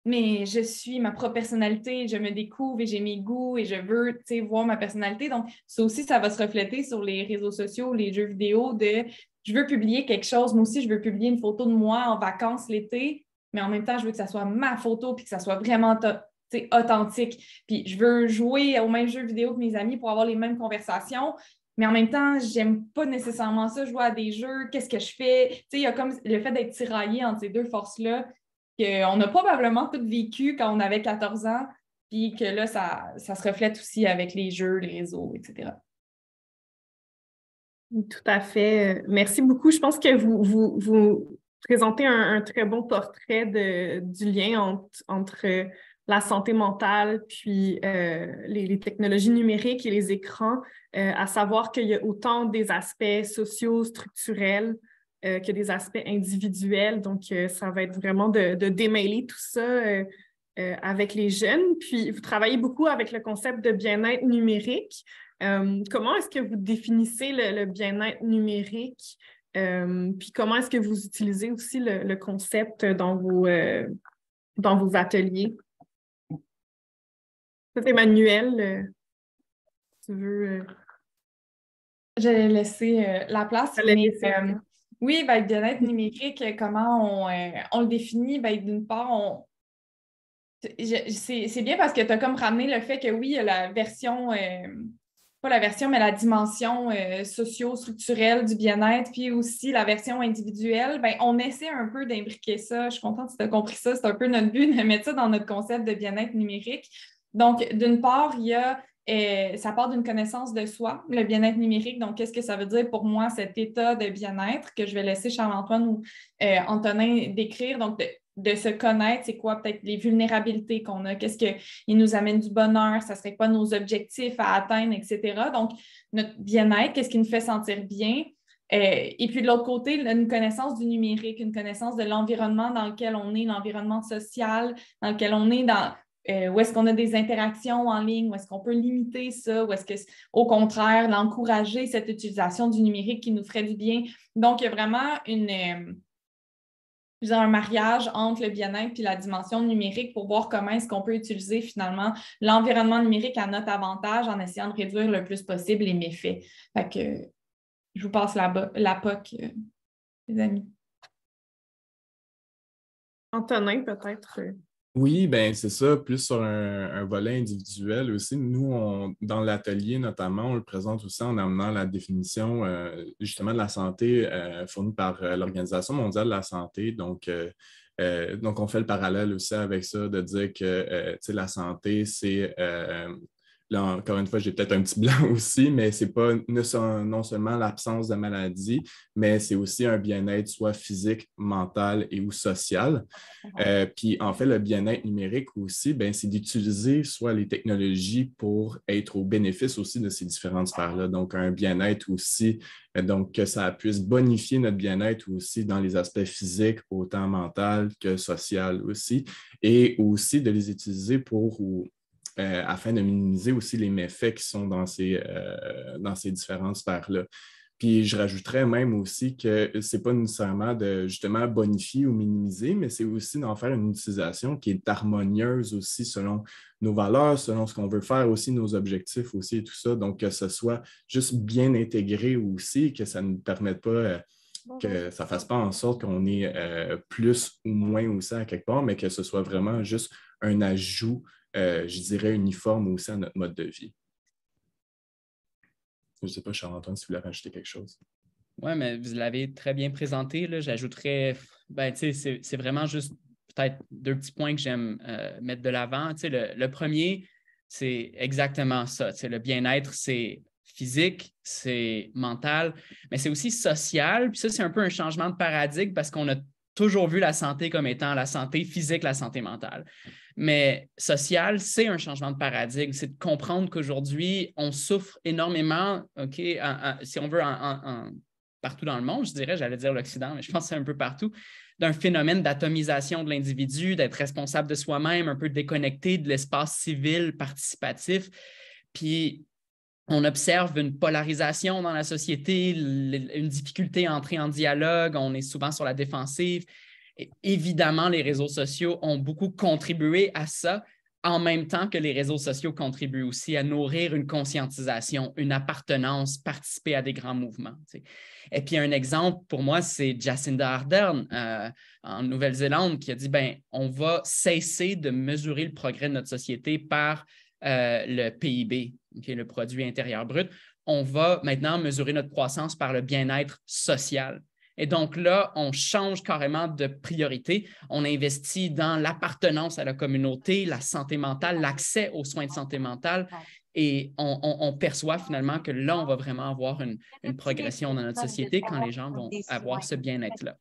mais je suis ma propre personnalité, je me découvre et j'ai mes goûts et je veux, tu sais, voir ma personnalité. Donc, ça aussi, ça va se refléter sur les réseaux sociaux, les jeux vidéo de je veux publier quelque chose. Moi aussi, je veux publier une photo de moi en vacances l'été, mais en même temps, je veux que ça soit ma photo puis que ça soit vraiment authentique. Puis, je veux jouer aux mêmes jeux vidéo que mes amis pour avoir les mêmes conversations. Mais en même temps, j'aime pas nécessairement ça, jouer à des jeux. Qu'est-ce que je fais? Tu sais, il y a comme le fait d'être tiraillé entre ces deux forces-là qu'on a probablement tous vécu quand on avait 14 ans, puis que là, ça se reflète aussi avec les jeux, les réseaux, etc. Tout à fait. Merci beaucoup. Je pense que vous présentez un très bon portrait du lien entre la santé mentale puis les technologies numériques et les écrans, à savoir qu'il y a autant des aspects sociaux, structurels, que des aspects individuels. Donc, ça va être vraiment de démêler tout ça avec les jeunes. Puis, vous travaillez beaucoup avec le concept de bien-être numérique. Comment est-ce que vous définissez le bien-être numérique? Puis, comment est-ce que vous utilisez aussi le concept dans vos ateliers? Peut-être Emmanuel, tu veux... J'allais laisser la place, mais oui, le bien-être numérique, comment on le définit? D'une part, c'est bien parce que tu as comme ramené le fait que oui, il y a la version, pas la version, mais la dimension socio-structurelle du bien-être, puis aussi la version individuelle. On essaie un peu d'imbriquer ça. Je suis contente que tu as compris ça. C'est un peu notre but de mettre ça dans notre concept de bien-être numérique. Donc, d'une part, il y a ça part d'une connaissance de soi, le bien-être numérique. Donc, qu'est-ce que ça veut dire pour moi, cet état de bien-être que je vais laisser Charles-Antoine ou Antonin décrire? Donc, de se connaître, c'est quoi peut-être les vulnérabilités qu'on a, qu'est-ce qui nous amène du bonheur, ça serait quoi nos objectifs à atteindre, etc. Donc, notre bien-être, qu'est-ce qui nous fait sentir bien? Et puis de l'autre côté, une connaissance du numérique, une connaissance de l'environnement dans lequel on est, l'environnement social dans lequel on est, où est-ce qu'on a des interactions en ligne, où est-ce qu'on peut limiter ça, où est-ce que, au contraire, l'encourager, cette utilisation du numérique qui nous ferait du bien. Donc, il y a vraiment un mariage entre le bien-être et la dimension numérique pour voir comment est-ce qu'on peut utiliser finalement l'environnement numérique à notre avantage en essayant de réduire le plus possible les méfaits. Fait que je vous passe la POC, les amis. Antonin, peut-être. Oui, ben c'est ça, plus sur un volet individuel aussi. Nous, dans l'atelier notamment, on le présente aussi en amenant la définition justement de la santé fournie par l'Organisation mondiale de la santé. Donc, on fait le parallèle aussi avec ça, de dire que la santé, c'est... Là, encore une fois, j'ai peut-être un petit blanc aussi, mais ce n'est pas non seulement l'absence de maladie, mais c'est aussi un bien-être soit physique, mental et ou social. Puis en fait, le bien-être numérique aussi, ben, c'est d'utiliser soit les technologies pour être au bénéfice aussi de ces différentes sphères-là. Donc, un bien-être aussi, donc que ça puisse bonifier notre bien-être aussi dans les aspects physiques, autant mental que social aussi, et aussi de les utiliser afin de minimiser aussi les méfaits qui sont dans ces différentes sphères-là. Puis je rajouterais même aussi que ce n'est pas nécessairement de justement bonifier ou minimiser, mais c'est aussi d'en faire une utilisation qui est harmonieuse aussi selon nos valeurs, selon ce qu'on veut faire aussi, nos objectifs aussi et tout ça. Donc que ce soit juste bien intégré aussi, que ça ne permette pas... que ça ne fasse pas en sorte qu'on ait plus ou moins aussi à quelque part, mais que ce soit vraiment juste un ajout je dirais, uniforme aussi à notre mode de vie. Je ne sais pas, Charles-Antoine, si vous voulez rajouter quelque chose. Oui, mais vous l'avez très bien présenté. Là. J'ajouterais, c'est vraiment juste peut-être 2 petits points que j'aime mettre de l'avant. Le premier, c'est exactement ça. Le bien-être, c'est physique, c'est mental, mais c'est aussi social. Puis ça, c'est un peu un changement de paradigme parce qu'on a toujours vu la santé comme étant la santé physique, la santé mentale. Mais social, c'est un changement de paradigme. C'est de comprendre qu'aujourd'hui, on souffre énormément, OK, si on veut, partout dans le monde, je dirais, j'allais dire l'Occident, mais je pense que c'est un peu partout, d'un phénomène d'atomisation de l'individu, d'être responsable de soi-même, un peu déconnecté de l'espace civil participatif. Puis, on observe une polarisation dans la société, une difficulté à entrer en dialogue, on est souvent sur la défensive. Et évidemment, les réseaux sociaux ont beaucoup contribué à ça, en même temps que les réseaux sociaux contribuent aussi à nourrir une conscientisation, une appartenance, participer à des grands mouvements. Et puis, un exemple pour moi, c'est Jacinda Ardern en Nouvelle-Zélande qui a dit, on va cesser de mesurer le progrès de notre société par le PIB, le produit intérieur brut. On va maintenant mesurer notre croissance par le bien-être social. Et donc là, on change carrément de priorité. On investit dans l'appartenance à la communauté, la santé mentale, l'accès aux soins de santé mentale. Et on perçoit finalement que là, on va vraiment avoir une progression dans notre société quand les gens vont avoir ce bien-être-là.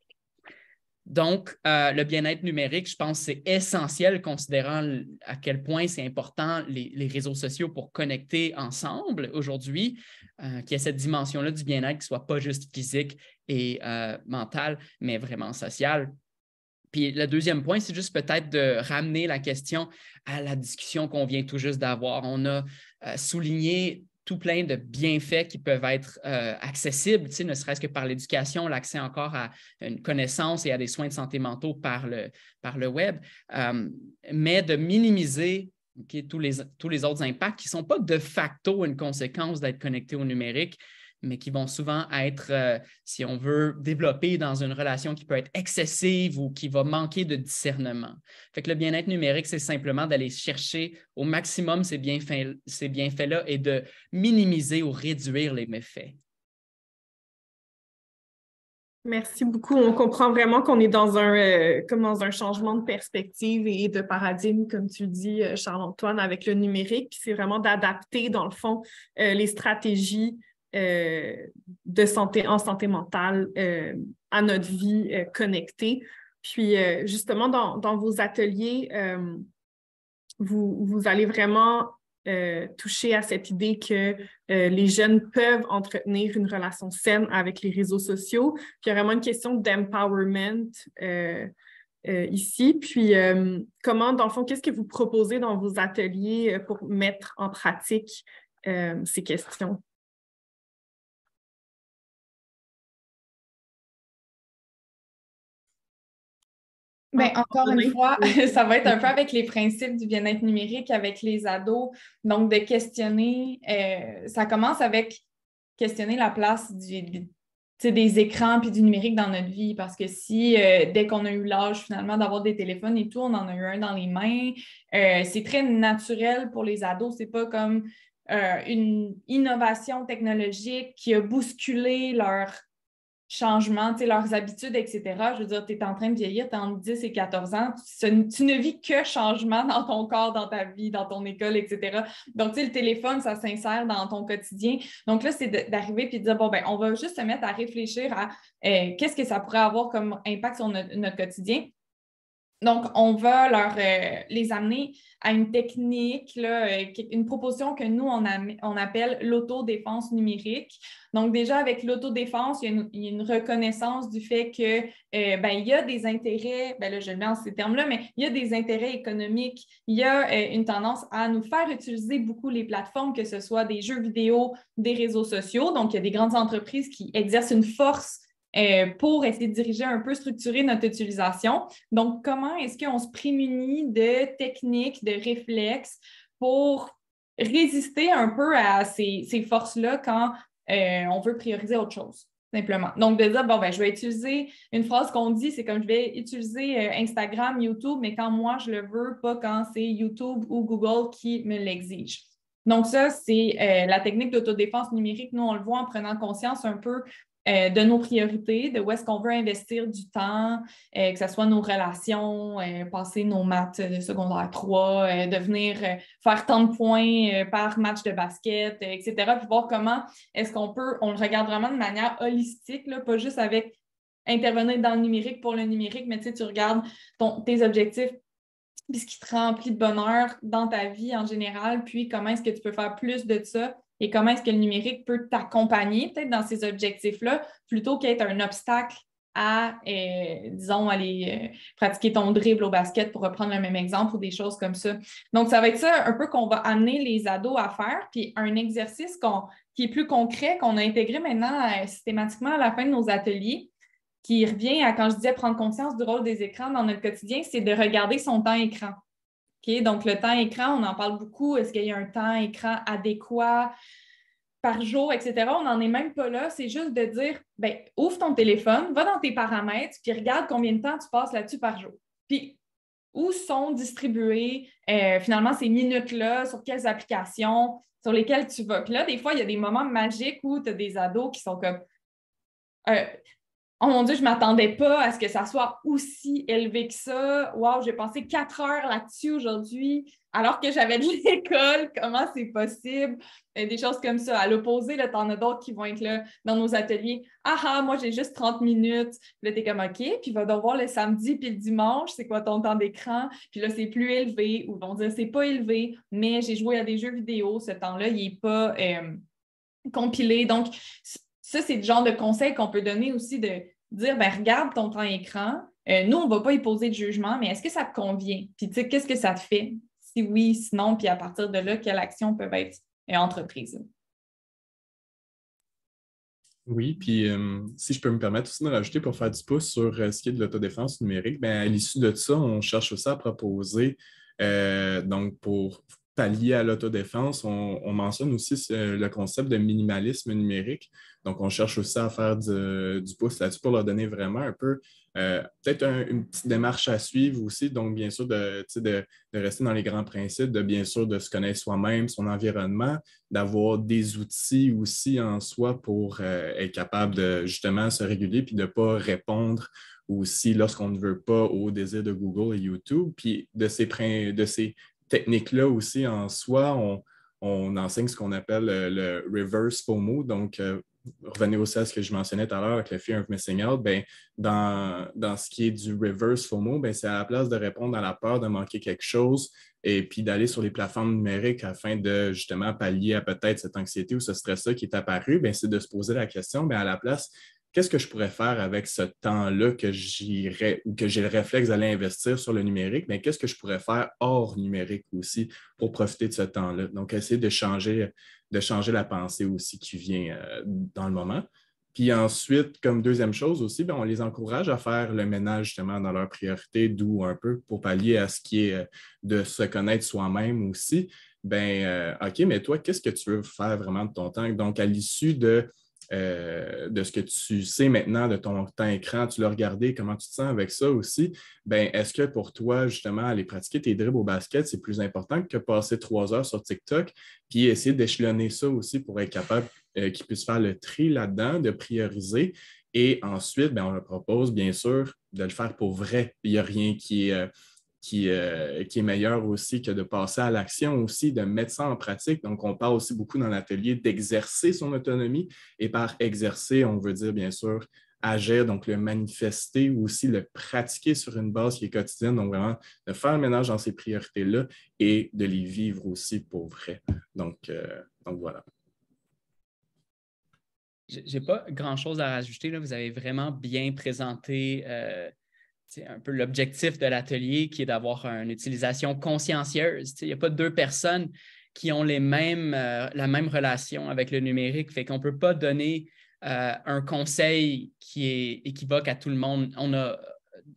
Donc, le bien-être numérique, je pense que c'est essentiel considérant à quel point c'est important les réseaux sociaux pour connecter ensemble aujourd'hui, qu'il y ait cette dimension-là du bien-être qui ne soit pas juste physique et mental, mais vraiment social. Puis le deuxième point, c'est juste peut-être de ramener la question à la discussion qu'on vient tout juste d'avoir. On a souligné tout plein de bienfaits qui peuvent être accessibles, ne serait-ce que par l'éducation, l'accès encore à une connaissance et à des soins de santé mentaux par le web, mais de minimiser tous les autres impacts qui ne sont pas de facto une conséquence d'être connecté au numérique, mais qui vont souvent être, si on veut, développés dans une relation qui peut être excessive ou qui va manquer de discernement. Fait que le bien-être numérique, c'est simplement d'aller chercher au maximum ces bienfaits-là et de minimiser ou réduire les méfaits. Merci beaucoup. On comprend vraiment qu'on est comme dans un changement de perspective et de paradigme, comme tu dis, Charles-Antoine, avec le numérique. Puis c'est vraiment d'adapter, dans le fond, les stratégies de santé en santé mentale à notre vie connectée. Puis justement, dans vos ateliers, vous allez vraiment toucher à cette idée que les jeunes peuvent entretenir une relation saine avec les réseaux sociaux. Puis il y a vraiment une question d'empowerment ici. Puis comment, dans le fond, qu'est-ce que vous proposez dans vos ateliers pour mettre en pratique ces questions? Encore une fois, ça va être un peu avec les principes du bien-être numérique avec les ados. Donc, de questionner, ça commence avec questionner la place des écrans puis du numérique dans notre vie. Parce que si, dès qu'on a eu l'âge finalement d'avoir des téléphones et tout, on en a eu un dans les mains, c'est très naturel pour les ados. C'est pas comme une innovation technologique qui a bousculé leur changements, leurs habitudes, etc. Je veux dire, tu es en train de vieillir, tu es entre 10 et 14 ans, tu ne vis que changement dans ton corps, dans ta vie, dans ton école, etc. Donc, le téléphone, ça s'insère dans ton quotidien. Donc là, c'est d'arriver et de dire, on va juste se mettre à réfléchir à qu'est-ce que ça pourrait avoir comme impact sur notre quotidien. Donc, on va les amener à une technique, là, une proposition que nous, on appelle l'autodéfense numérique. Donc, déjà, avec l'autodéfense, il y a une reconnaissance du fait que il y a des intérêts, là, je le mets en ces termes-là, mais il y a des intérêts économiques. Il y a une tendance à nous faire utiliser beaucoup les plateformes, que ce soit des jeux vidéo, des réseaux sociaux. Donc, il y a des grandes entreprises qui exercent une force pour essayer de diriger un peu, structurer notre utilisation. Donc, comment est-ce qu'on se prémunit de techniques, de réflexes pour résister un peu à ces forces-là quand on veut prioriser autre chose? simplement. Donc, de dire, bon, ben, je vais utiliser une phrase qu'on dit, c'est comme je vais utiliser Instagram, YouTube, mais quand moi, je le veux, pas quand c'est YouTube ou Google qui me l'exige. Donc, ça, c'est la technique d'autodéfense numérique. Nous, on le voit en prenant conscience un peu de nos priorités, de où est-ce qu'on veut investir du temps, que ce soit nos relations, passer nos maths de secondaire 3, de venir faire tant de points par match de basket, etc. Puis voir comment est-ce qu'on peut, on le regarde vraiment de manière holistique, là, pas juste avec intervenir dans le numérique pour le numérique, mais tu regardes tes objectifs, puis ce qui te remplit de bonheur dans ta vie en général, puis comment est-ce que tu peux faire plus de ça et comment est-ce que le numérique peut t'accompagner peut-être dans ces objectifs-là, plutôt qu'être un obstacle à, disons, aller pratiquer ton dribble au basket pour reprendre le même exemple ou des choses comme ça. Donc, ça va être ça un peu qu'on va amener les ados à faire, puis un exercice qui est plus concret, qu'on a intégré maintenant systématiquement à la fin de nos ateliers, qui revient à, quand je disais prendre conscience du rôle des écrans dans notre quotidien, c'est de regarder son temps écran. Okay? Donc, le temps écran, on en parle beaucoup. Est-ce qu'il y a un temps écran adéquat par jour, etc.? On n'en est même pas là. C'est juste de dire, ben, ouvre ton téléphone, va dans tes paramètres, puis regarde combien de temps tu passes là-dessus par jour. Puis, où sont distribuées finalement ces minutes-là, sur quelles applications, sur lesquelles tu vas. Puis là, des fois, il y a des moments magiques où tu as des ados qui sont comme... oh mon Dieu, je ne m'attendais pas à ce que ça soit aussi élevé que ça. Wow, j'ai passé 4 heures là-dessus aujourd'hui, alors que j'avais de l'école. Comment c'est possible? Des choses comme ça. À l'opposé, tu en as d'autres qui vont être là dans nos ateliers. Ah, moi, j'ai juste 30 minutes. Puis là, tu es comme OK. Puis va donc voir le samedi puis le dimanche, c'est quoi ton temps d'écran? Puis là, c'est plus élevé. Ou vont dire, c'est pas élevé, mais j'ai joué à des jeux vidéo. Ce temps-là, il n'est pas compilé. Donc, ça, c'est le genre de conseil qu'on peut donner aussi de dire, ben regarde ton temps écran. Nous, on ne va pas y poser de jugement, mais est-ce que ça te convient? Puis, tu sais, qu'est-ce que ça te fait? Si oui, sinon, puis à partir de là, quelles actions peuvent être entreprises? Oui, puis si je peux me permettre aussi de rajouter pour faire du pouce sur ce qui est de l'autodéfense numérique, bien, à l'issue de ça, on cherche aussi à proposer, donc pour pallier à l'autodéfense, on mentionne aussi le concept de minimalisme numérique. Donc, on cherche aussi à faire du pouce là-dessus pour leur donner vraiment un peu, peut-être une petite démarche à suivre aussi. Donc, bien sûr, de rester dans les grands principes, bien sûr, de se connaître soi-même, son environnement, d'avoir des outils aussi en soi pour être capable de justement se réguler puis de ne pas répondre aussi lorsqu'on ne veut pas au désir de Google et YouTube. Puis de ces techniques-là aussi en soi, on enseigne ce qu'on appelle le reverse FOMO. Donc, revenez aussi à ce que je mentionnais tout à l'heure avec le fear of missing out. Bien, dans ce qui est du reverse FOMO, bien, c'est à la place de répondre à la peur de manquer quelque chose et puis d'aller sur les plateformes numériques afin de justement pallier à peut-être cette anxiété ou ce stress-là qui est apparu, bien, c'est de se poser la question, bien, à la place, qu'est-ce que je pourrais faire avec ce temps-là que j'irais ou que j'ai le réflexe d'aller investir sur le numérique, mais qu'est-ce que je pourrais faire hors numérique aussi pour profiter de ce temps-là? Donc, essayer de changer la pensée aussi qui vient dans le moment. Puis ensuite, comme deuxième chose aussi, bien, on les encourage à faire le ménage justement dans leurs priorités, d'où un peu pour pallier à ce qui est de se connaître soi-même aussi. Bien, OK, mais toi, qu'est-ce que tu veux faire vraiment de ton temps? Donc, à l'issue de ce que tu sais maintenant de ton temps écran, tu l'as regardé, comment tu te sens avec ça aussi, bien, est-ce que pour toi, justement, aller pratiquer tes dribbles au basket, c'est plus important que passer 3 heures sur TikTok, puis essayer d'échelonner ça aussi pour être capable qu'ils puissent faire le tri là-dedans, de prioriser. Et ensuite, bien, on leur propose, bien sûr, de le faire pour vrai. Il n'y a rien qui est meilleur aussi que de passer à l'action aussi, de mettre ça en pratique. Donc, on parle aussi beaucoup dans l'atelier d'exercer son autonomie. Et par exercer, on veut dire, bien sûr, agir, donc le manifester ou aussi le pratiquer sur une base qui est quotidienne. Donc, vraiment, de faire le ménage dans ces priorités-là et de les vivre aussi pour vrai. Donc voilà. Je n'ai pas grand-chose à rajouter. Là. Vous avez vraiment bien présenté c'est un peu l'objectif de l'atelier qui est d'avoir une utilisation consciencieuse. Il n'y a pas 2 personnes qui ont la même relation avec le numérique. Fait qu'on ne peut pas donner un conseil qui est équivoque à tout le monde.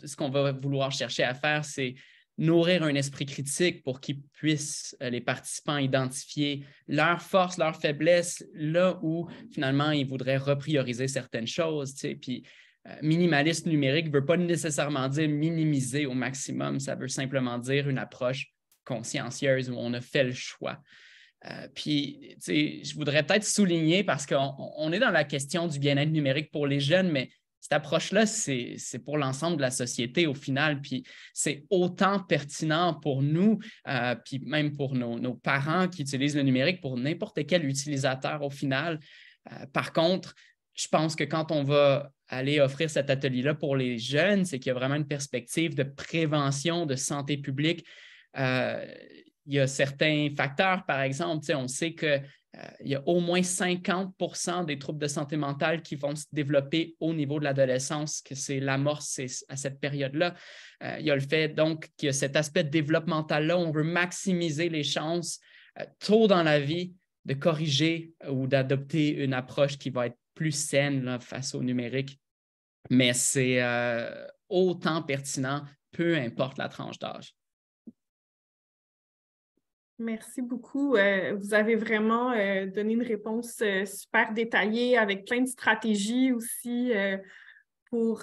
Ce qu'on va vouloir chercher à faire, c'est nourrir un esprit critique pour qu'ils puissent, les participants, identifier leurs forces, leurs faiblesses, là où finalement ils voudraient reprioriser certaines choses. Puis minimaliste numérique ne veut pas nécessairement dire minimiser au maximum, ça veut simplement dire une approche consciencieuse où on a fait le choix. Puis, je voudrais peut-être souligner, parce qu'on est dans la question du bien-être numérique pour les jeunes, mais cette approche-là, c'est pour l'ensemble de la société au final, puis c'est autant pertinent pour nous, puis même pour nos parents qui utilisent le numérique, pour n'importe quel utilisateur au final. Par contre, je pense que quand on va aller offrir cet atelier-là pour les jeunes, c'est qu'il y a vraiment une perspective de prévention, de santé publique. Il y a certains facteurs, par exemple, on sait qu'il y a au moins 50% des troubles de santé mentale qui vont se développer au niveau de l'adolescence, que c'est l'amorce à cette période-là. Il y a le fait donc qu'il y a cet aspect développemental-là, on veut maximiser les chances tôt dans la vie de corriger ou d'adopter une approche qui va être plus saine là, face au numérique. Mais c'est autant pertinent, peu importe la tranche d'âge. Merci beaucoup. Vous avez vraiment donné une réponse super détaillée avec plein de stratégies aussi pour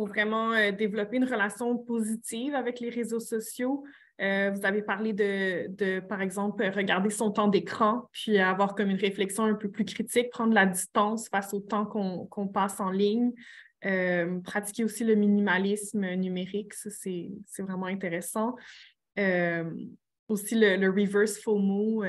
vraiment développer une relation positive avec les réseaux sociaux. Vous avez parlé de, par exemple, regarder son temps d'écran, puis avoir comme une réflexion un peu plus critique, prendre la distance face au temps qu'on passe en ligne. Pratiquer aussi le minimalisme numérique, ça c'est vraiment intéressant. Aussi, le reverse FOMO,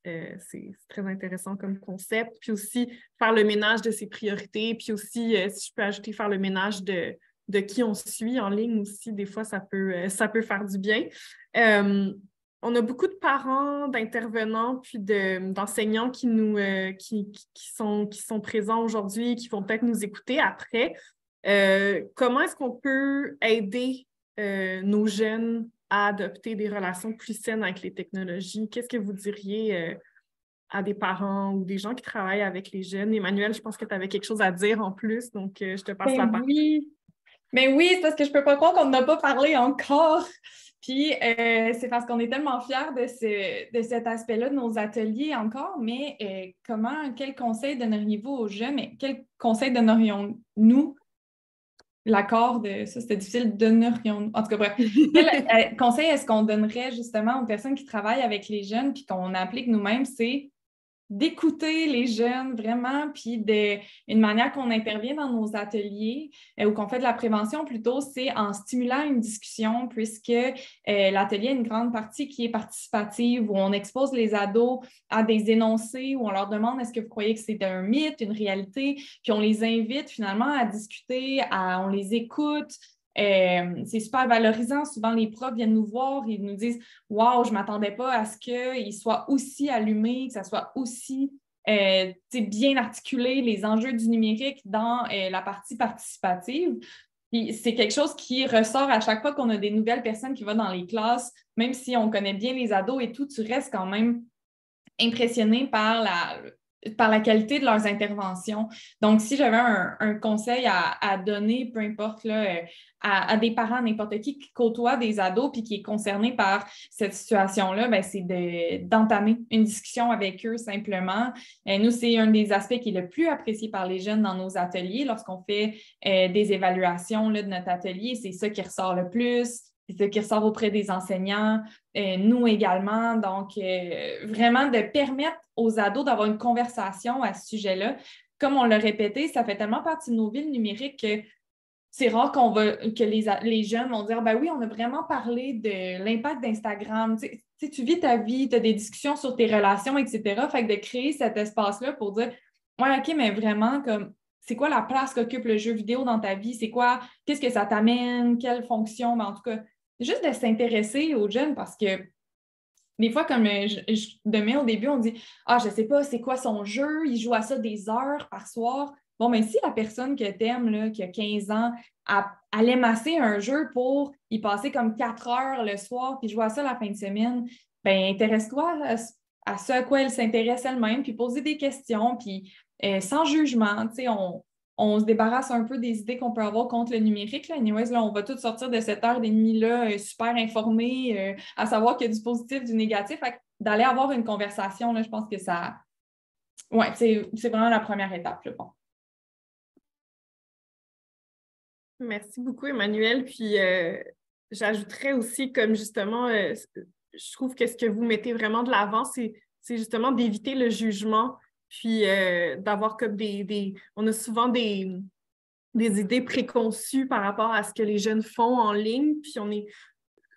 c'est très intéressant comme concept. Puis aussi, faire le ménage de ses priorités. Puis aussi, si je peux ajouter, faire le ménage de qui on suit en ligne aussi. Des fois, ça peut faire du bien. On a beaucoup de parents, d'intervenants, puis d'enseignants qui sont présents aujourd'hui, qui vont peut-être nous écouter après. Comment est-ce qu'on peut aider nos jeunes à adopter des relations plus saines avec les technologies? Qu'est-ce que vous diriez à des parents ou des gens qui travaillent avec les jeunes? Emmanuelle, je pense que tu avais quelque chose à dire en plus, donc je te passe la parole. Oui. Mais oui, c'est parce que je ne peux pas croire qu'on n'a pas parlé encore. Puis c'est parce qu'on est tellement fiers de cet aspect-là de nos ateliers encore, mais quel conseil donneriez-vous aux jeunes? Mais quel conseil donnerions-nous? L'accord de ça, c'était difficile, donnerions. En tout cas, bref. Quel conseil est-ce qu'on donnerait justement aux personnes qui travaillent avec les jeunes puis qu'on applique nous-mêmes? C'est d'écouter les jeunes vraiment, puis une manière qu'on intervient dans nos ateliers ou qu'on fait de la prévention plutôt, c'est en stimulant une discussion, puisque l'atelier a une grande partie qui est participative, où on expose les ados à des énoncés, où on leur demande est-ce que vous croyez que c'est un mythe, une réalité, puis on les invite finalement à discuter, on les écoute. C'est super valorisant. Souvent, les profs viennent nous voir, ils nous disent « Wow, je ne m'attendais pas à ce qu'ils soient aussi allumés, que ça soit aussi bien articulé, les enjeux du numérique dans la partie participative. » Puis c'est quelque chose qui ressort à chaque fois qu'on a des nouvelles personnes qui vont dans les classes, même si on connaît bien les ados et tout, tu restes quand même impressionné par la qualité de leurs interventions. Donc, si j'avais un conseil à donner, peu importe, là, à des parents, n'importe qui côtoie des ados puis qui est concerné par cette situation-là, ben, c'est d'entamer une discussion avec eux simplement. Nous, c'est un des aspects qui est le plus apprécié par les jeunes dans nos ateliers. Lorsqu'on fait des évaluations là, de notre atelier, c'est ça qui ressort le plus. C'est ça qui ressort auprès des enseignants, nous également. Donc, vraiment de permettre aux ados d'avoir une conversation à ce sujet-là. Comme on l'a répété, ça fait tellement partie de nos vies numériques que c'est rare que les jeunes vont dire « Ben oui, on a vraiment parlé de l'impact d'Instagram. » Tu vis ta vie, tu as des discussions sur tes relations, etc. Fait que de créer cet espace-là pour dire « Ouais, OK, mais vraiment, comme c'est quoi la place qu'occupe le jeu vidéo dans ta vie? C'est quoi? Qu'est-ce que ça t'amène? Quelle fonction? » Mais en tout cas, juste de s'intéresser aux jeunes parce que des fois, comme demain au début, on dit « Ah, je sais pas, c'est quoi son jeu? Il joue à ça des heures par soir. » Bon, mais si la personne que tu aimes, qui a 15 ans, elle aime assez un jeu pour y passer comme 4 heures le soir puis jouer à ça la fin de semaine, bien, intéresse-toi à ce à quoi elle s'intéresse elle-même, puis poser des questions, puis sans jugement, tu sais, on se débarrasse un peu des idées qu'on peut avoir contre le numérique. Là. Anyways, là, on va tous sortir de cette heure et demie-là super informés, à savoir qu'il y a du positif, du négatif. Fait que d'aller avoir une conversation, là, je pense que ça... Ouais, c'est vraiment la première étape, je pense. Merci beaucoup, Emmanuel. Puis, j'ajouterais aussi, comme justement, je trouve que ce que vous mettez vraiment de l'avant, c'est justement d'éviter le jugement, puis d'avoir comme on a souvent des idées préconçues par rapport à ce que les jeunes font en ligne, puis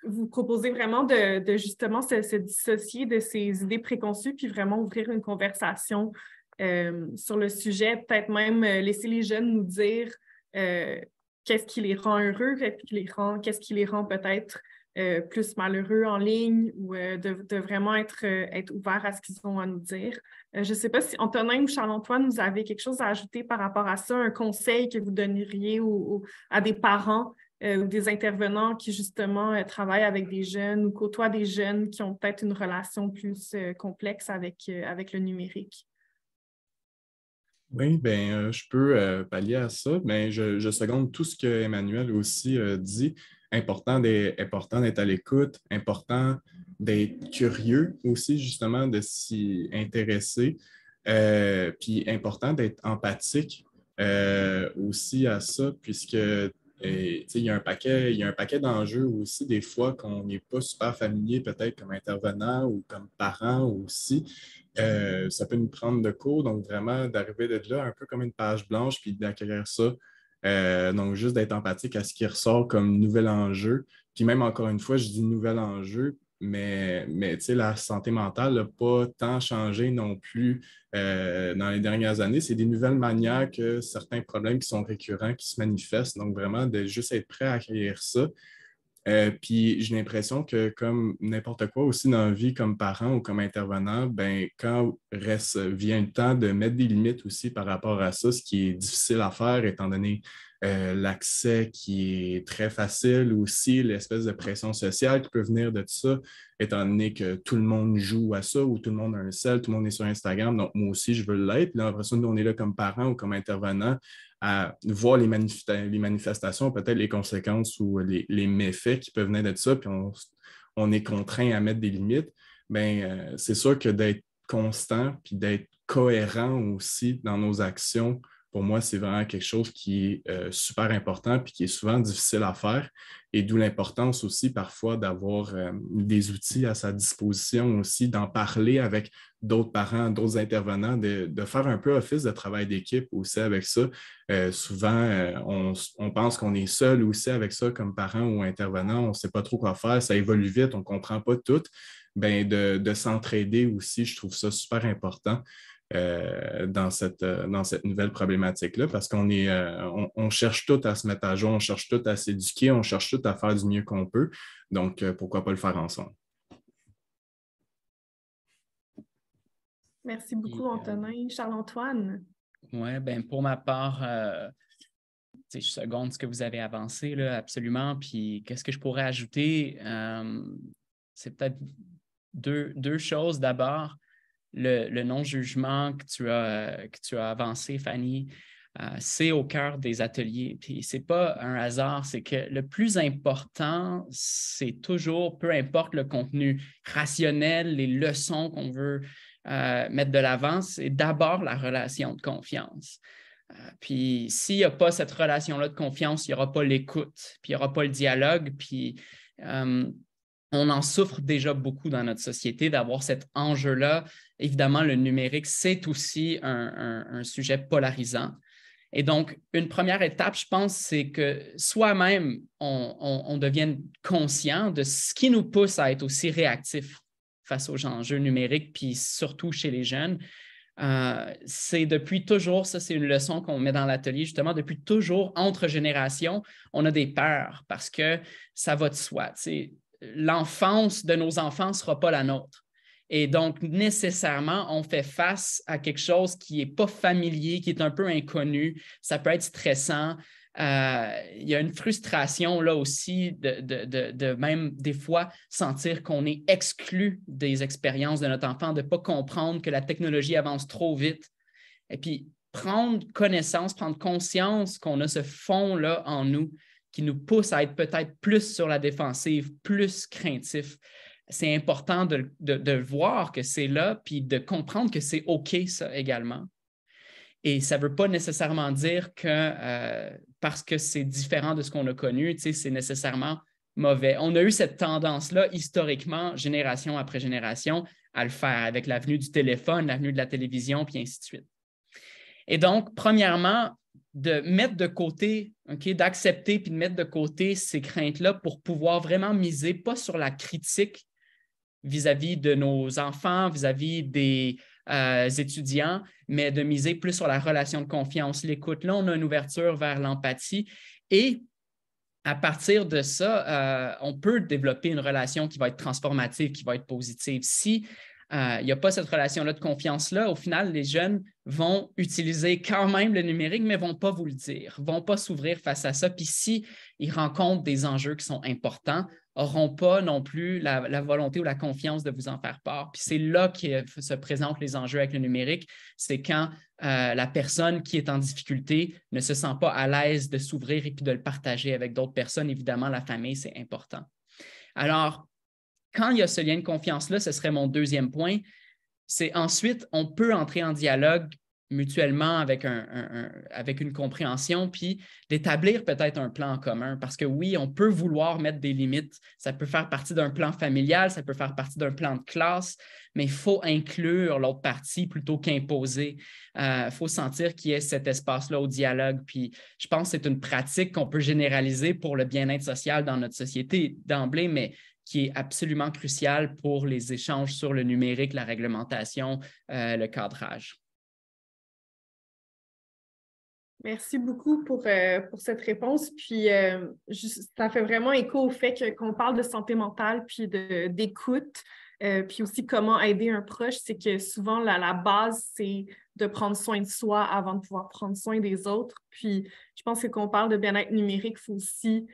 vous proposez vraiment de justement se dissocier de ces idées préconçues, puis vraiment ouvrir une conversation sur le sujet, peut-être même laisser les jeunes nous dire qu'est-ce qui les rend heureux, qu'est-ce qui les rend peut-être plus malheureux en ligne, ou de vraiment être ouvert à ce qu'ils ont à nous dire. Je ne sais pas si Antonin ou Charles-Antoine, vous avez quelque chose à ajouter par rapport à ça, un conseil que vous donneriez à des parents ou des intervenants qui, justement, travaillent avec des jeunes ou côtoient des jeunes qui ont peut-être une relation plus complexe avec le numérique. Oui, bien, je peux pallier à ça, mais je seconde tout ce que Emmanuel aussi dit. Important d'être à l'écoute, important d'être curieux aussi, justement, de s'y intéresser, puis important d'être empathique aussi à ça, puisque il y a un paquet d'enjeux aussi, des fois, qu'on n'est pas super familier, peut-être comme intervenant ou comme parent aussi. Ça peut nous prendre de court, donc vraiment d'arriver de là un peu comme une page blanche, puis d'acquérir ça. Donc, juste d'être empathique à ce qui ressort comme nouvel enjeu. Puis même encore une fois, je dis nouvel enjeu, mais la santé mentale n'a pas tant changé non plus dans les dernières années. C'est des nouvelles manières que certains problèmes qui sont récurrents, qui se manifestent. Donc, vraiment, de juste être prêt à accueillir ça. Puis j'ai l'impression que comme n'importe quoi aussi dans la vie, comme parent ou comme intervenant, ben, quand vient le temps de mettre des limites aussi par rapport à ça, ce qui est difficile à faire étant donné l'accès qui est très facile, aussi l'espèce de pression sociale qui peut venir de tout ça, étant donné que tout le monde joue à ça ou tout le monde a un cell, tout le monde est sur Instagram, donc moi aussi je veux l'être. Là, après ça, nous on est là comme parent ou comme intervenant à voir les manifestations, peut-être les conséquences ou les méfaits qui peuvent venir de ça, puis on est contraint à mettre des limites, bien, c'est sûr que d'être constant puis d'être cohérent aussi dans nos actions, pour moi, c'est vraiment quelque chose qui est super important puis qui est souvent difficile à faire. Et d'où l'importance aussi parfois d'avoir des outils à sa disposition aussi, d'en parler avec d'autres parents, d'autres intervenants, de faire un peu office de travail d'équipe aussi avec ça. Souvent, on pense qu'on est seul aussi avec ça comme parent ou intervenant, on ne sait pas trop quoi faire, ça évolue vite, on ne comprend pas tout. Bien, de s'entraider aussi, je trouve ça super important. Dans cette nouvelle problématique-là, parce on cherche tout à se mettre à jour, on cherche tout à s'éduquer, on cherche tout à faire du mieux qu'on peut. Donc, pourquoi pas le faire ensemble? Merci beaucoup, Antonin. Charles-Antoine? Oui, bien, pour ma part, je seconde ce que vous avez avancé, là, absolument. Puis, qu'est-ce que je pourrais ajouter? C'est peut-être deux choses. D'abord, le non-jugement que tu as avancé, Fanny, c'est au cœur des ateliers. Puis ce n'est pas un hasard, c'est que le plus important, c'est toujours, peu importe le contenu rationnel, les leçons qu'on veut mettre de l'avant, c'est d'abord la relation de confiance. Puis s'il n'y a pas cette relation-là de confiance, il n'y aura pas l'écoute, puis il n'y aura pas le dialogue, puis on en souffre déjà beaucoup dans notre société d'avoir cet enjeu-là. Évidemment, le numérique, c'est aussi un sujet polarisant. Et donc, une première étape, je pense, c'est que soi-même, on devienne conscient de ce qui nous pousse à être aussi réactifs face aux enjeux numériques, puis surtout chez les jeunes. C'est depuis toujours, ça c'est une leçon qu'on met dans l'atelier, justement, depuis toujours, entre générations, on a des peurs parce que ça va de soi. L'enfance de nos enfants ne sera pas la nôtre. Et donc, nécessairement, on fait face à quelque chose qui n'est pas familier, qui est un peu inconnu. Ça peut être stressant. Il y a une frustration là aussi de même des fois sentir qu'on est exclu des expériences de notre enfant, de ne pas comprendre que la technologie avance trop vite. Et puis, prendre connaissance, prendre conscience qu'on a ce fond-là en nous qui nous pousse à être peut-être plus sur la défensive, plus craintif. C'est important de voir que c'est là, puis de comprendre que c'est OK, ça également. Et ça ne veut pas nécessairement dire que parce que c'est différent de ce qu'on a connu, c'est nécessairement mauvais. On a eu cette tendance-là historiquement, génération après génération, à le faire avec l'avenue du téléphone, l'avenue de la télévision, puis ainsi de suite. Et donc, premièrement, de mettre de côté, d'accepter puis de mettre de côté ces craintes-là pour pouvoir vraiment miser, pas sur la critique vis-à-vis de nos enfants, vis-à-vis des étudiants, mais de miser plus sur la relation de confiance, l'écoute. Là, on a une ouverture vers l'empathie et à partir de ça, on peut développer une relation qui va être transformative, qui va être positive. Si il n'y a pas cette relation-là de confiance-là, au final, les jeunes vont utiliser quand même le numérique, mais ne vont pas vous le dire, ne vont pas s'ouvrir face à ça. Puis s'ils rencontrent des enjeux qui sont importants, n'auront pas non plus la volonté ou la confiance de vous en faire part. Puis c'est là que se présentent les enjeux avec le numérique. C'est quand la personne qui est en difficulté ne se sent pas à l'aise de s'ouvrir et puis de le partager avec d'autres personnes. Évidemment, la famille, c'est important. Alors, quand il y a ce lien de confiance-là, ce serait mon deuxième point, c'est ensuite, on peut entrer en dialogue mutuellement avec une compréhension, puis d'établir peut-être un plan en commun. Parce que oui, on peut vouloir mettre des limites. Ça peut faire partie d'un plan familial, ça peut faire partie d'un plan de classe, mais il faut inclure l'autre partie plutôt qu'imposer. Il faut sentir qu'il y ait cet espace-là au dialogue. Puis je pense que c'est une pratique qu'on peut généraliser pour le bien-être social dans notre société d'emblée, mais qui est absolument crucial pour les échanges sur le numérique, la réglementation, le cadrage. Merci beaucoup pour cette réponse. Puis, ça fait vraiment écho au fait qu'on parle de santé mentale puis d'écoute, puis aussi comment aider un proche. C'est que souvent, la base, c'est de prendre soin de soi avant de pouvoir prendre soin des autres. Puis, je pense que quand on parle de bien-être numérique, il faut aussi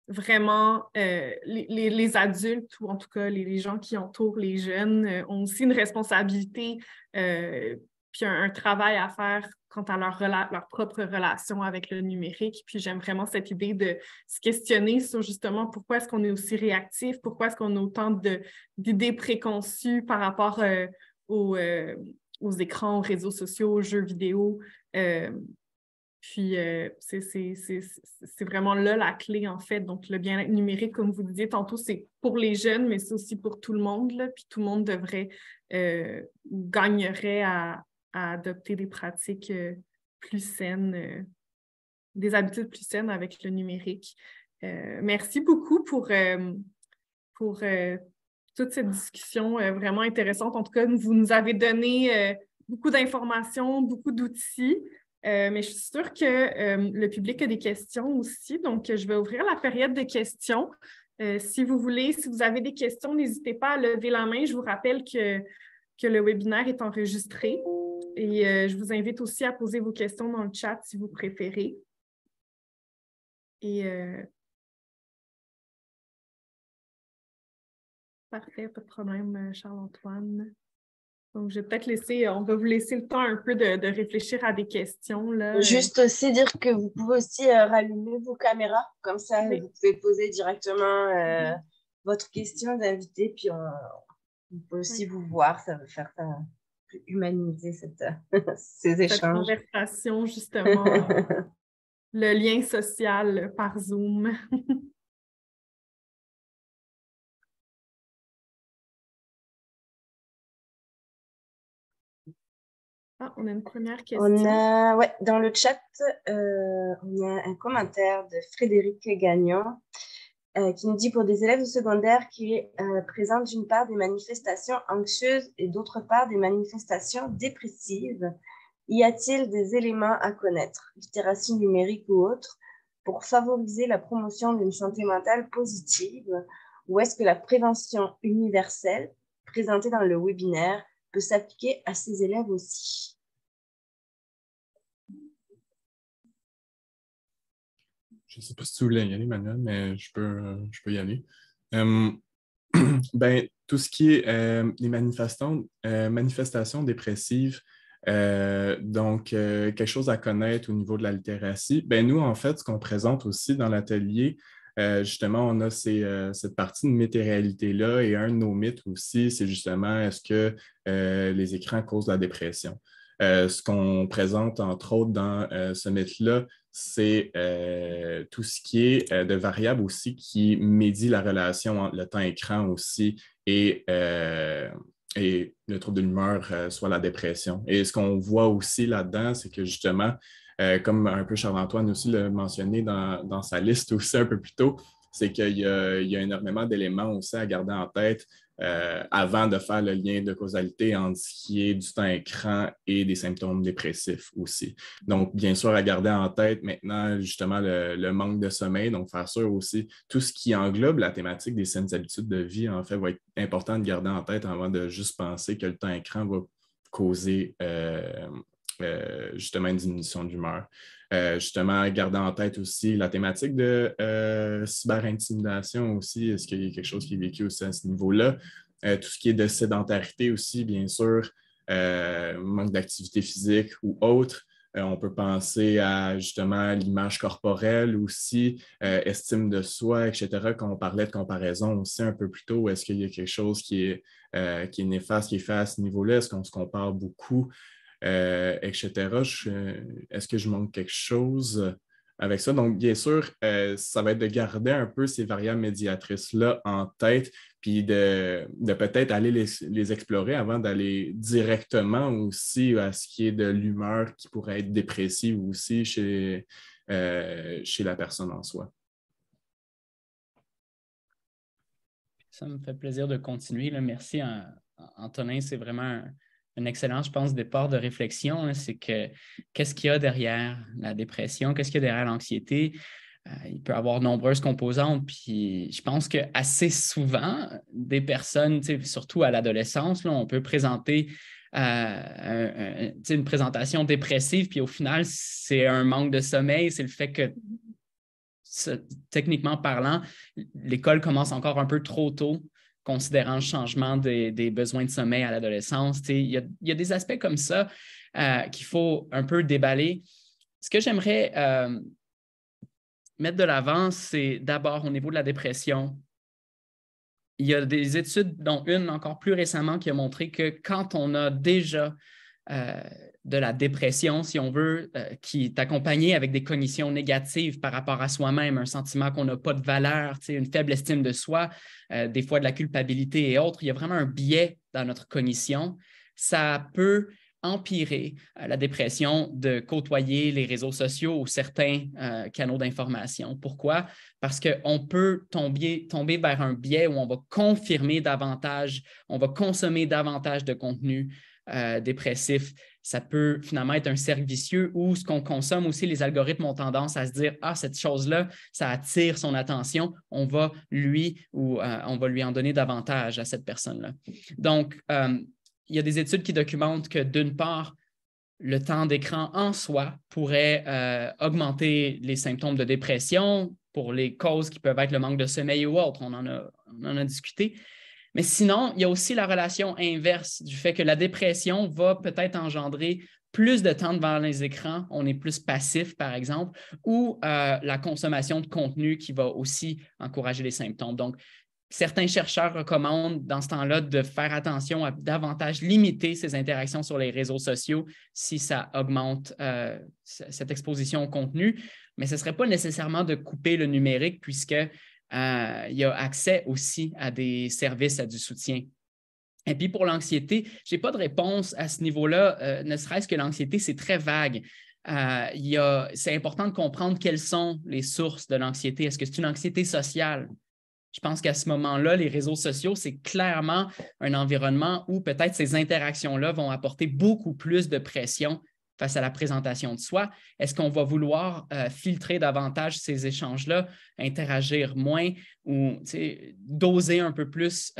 vraiment, les adultes, ou en tout cas les gens qui entourent les jeunes, ont aussi une responsabilité puis un travail à faire quant à leur propre relation avec le numérique. Puis j'aime vraiment cette idée de se questionner sur justement pourquoi est-ce qu'on est aussi réactif, pourquoi est-ce qu'on a autant d'idées préconçues par rapport aux écrans, aux réseaux sociaux, aux jeux vidéo. Puis c'est vraiment là la clé, en fait. Donc, le bien-être numérique, comme vous le disiez tantôt, c'est pour les jeunes, mais c'est aussi pour tout le monde, là. Puis tout le monde devrait gagnerait à adopter des pratiques plus saines, des habitudes plus saines avec le numérique. Merci beaucoup pour toute cette discussion vraiment intéressante. En tout cas, vous nous avez donné beaucoup d'informations, beaucoup d'outils. Mais je suis sûre que le public a des questions aussi. Donc, je vais ouvrir la période de questions. Si vous voulez, si vous avez des questions, n'hésitez pas à lever la main. Je vous rappelle que le webinaire est enregistré. Et je vous invite aussi à poser vos questions dans le chat si vous préférez. Et parfait, pas de problème, Charles-Antoine. Donc, je vais peut-être on va vous laisser le temps un peu de réfléchir à des questions, là. Juste aussi dire que vous pouvez aussi rallumer vos caméras. Comme ça, oui. Vous pouvez poser directement votre question d'invité, puis on peut aussi vous voir. Ça va faire humaniser ces échanges. Cette conversation, justement. Le lien social par Zoom. Ah, on a une première question. Ouais, dans le chat, on a un commentaire de Frédéric Gagnon qui nous dit « Pour des élèves de secondaire qui présentent d'une part des manifestations anxieuses et d'autre part des manifestations dépressives, y a-t-il des éléments à connaître, littératie numérique ou autre, pour favoriser la promotion d'une santé mentale positive, ou est-ce que la prévention universelle présentée dans le webinaire peut s'appliquer à ces élèves aussi? » Je ne sais pas si tu voulais y aller, Manuel, mais je peux y aller. Tout ce qui est les manifestations dépressives, Donc, quelque chose à connaître au niveau de la littératie. Ben, nous, en fait, ce qu'on présente aussi dans l'atelier, justement, on a cette partie de mythes-réalité-là et un de nos mythes aussi, c'est justement est-ce que les écrans causent la dépression? Ce qu'on présente, entre autres, dans ce mythe-là, c'est tout ce qui est de variables aussi qui médient la relation entre le temps écran aussi et le trouble de l'humeur, soit la dépression. Et ce qu'on voit aussi là-dedans, c'est que justement, comme un peu Charles-Antoine aussi l'a mentionné dans sa liste aussi un peu plus tôt, c'est qu'il y a énormément d'éléments aussi à garder en tête avant de faire le lien de causalité entre ce qui est du temps écran et des symptômes dépressifs aussi. Donc, bien sûr, à garder en tête maintenant justement le manque de sommeil, donc faire sûr aussi tout ce qui englobe la thématique des saines habitudes de vie, en fait, va être important de garder en tête avant de juste penser que le temps écran va causer justement une diminution de l'humeur. Justement, garder en tête aussi la thématique de cyberintimidation aussi. Est-ce qu'il y a quelque chose qui est vécu aussi à ce niveau-là? Tout ce qui est de sédentarité aussi, bien sûr, manque d'activité physique ou autre. On peut penser à justement l'image corporelle aussi, estime de soi, etc. Quand on parlait de comparaison aussi un peu plus tôt, est-ce qu'il y a quelque chose qui est néfaste, qui est fait à ce niveau-là? Est-ce qu'on se compare beaucoup? Etc. Est-ce que je manque quelque chose avec ça? Donc, bien sûr, ça va être de garder un peu ces variables médiatrices-là en tête, puis de peut-être aller les explorer avant d'aller directement aussi à ce qui est de l'humeur qui pourrait être dépressive aussi chez la personne en soi. Ça me fait plaisir de continuer. Là. Merci, Antonin. C'est vraiment un excellent, je pense, départ de réflexion. Hein. C'est que qu'est-ce qu'il y a derrière la dépression? Qu'est-ce qu'il y a derrière l'anxiété? Il peut y avoir de nombreuses composantes. Puis je pense qu'assez souvent, des personnes, surtout à l'adolescence, là, on peut présenter une présentation dépressive, puis au final, c'est un manque de sommeil, c'est le fait que techniquement parlant, l'école commence encore un peu trop tôt, considérant le changement des besoins de sommeil à l'adolescence. Il y a des aspects comme ça qu'il faut un peu déballer. Ce que j'aimerais mettre de l'avant, c'est d'abord au niveau de la dépression. Il y a des études, dont une encore plus récemment, qui a montré que quand on a déjà de la dépression, si on veut, qui est accompagnée avec des cognitions négatives par rapport à soi-même, un sentiment qu'on n'a pas de valeur, une faible estime de soi, des fois de la culpabilité et autres. Il y a vraiment un biais dans notre cognition. Ça peut empirer la dépression de côtoyer les réseaux sociaux ou certains canaux d'information. Pourquoi? Parce qu'on peut tomber vers un biais où on va confirmer davantage, on va consommer davantage de contenu dépressif. Ça peut finalement être un cercle vicieux où ce qu'on consomme aussi, les algorithmes ont tendance à se dire « Ah, cette chose-là, ça attire son attention, on va lui en donner davantage à cette personne-là. » Donc, il y a des études qui documentent que d'une part, le temps d'écran en soi pourrait augmenter les symptômes de dépression pour les causes qui peuvent être le manque de sommeil ou autre. On en a discuté. Mais sinon, il y a aussi la relation inverse du fait que la dépression va peut-être engendrer plus de temps devant les écrans, on est plus passif, par exemple, ou la consommation de contenu qui va aussi encourager les symptômes. Donc, certains chercheurs recommandent dans ce temps-là de faire attention à davantage limiter ces interactions sur les réseaux sociaux si ça augmente cette exposition au contenu. Mais ce ne serait pas nécessairement de couper le numérique puisque il y a accès aussi à des services, à du soutien. Et puis pour l'anxiété, je n'ai pas de réponse à ce niveau-là, ne serait-ce que l'anxiété, c'est très vague. C'est important de comprendre quelles sont les sources de l'anxiété. Est-ce que c'est une anxiété sociale? Je pense qu'à ce moment-là, les réseaux sociaux, c'est clairement un environnement où peut-être ces interactions-là vont apporter beaucoup plus de pression face à la présentation de soi. Est-ce qu'on va vouloir filtrer davantage ces échanges-là, interagir moins ou doser un peu plus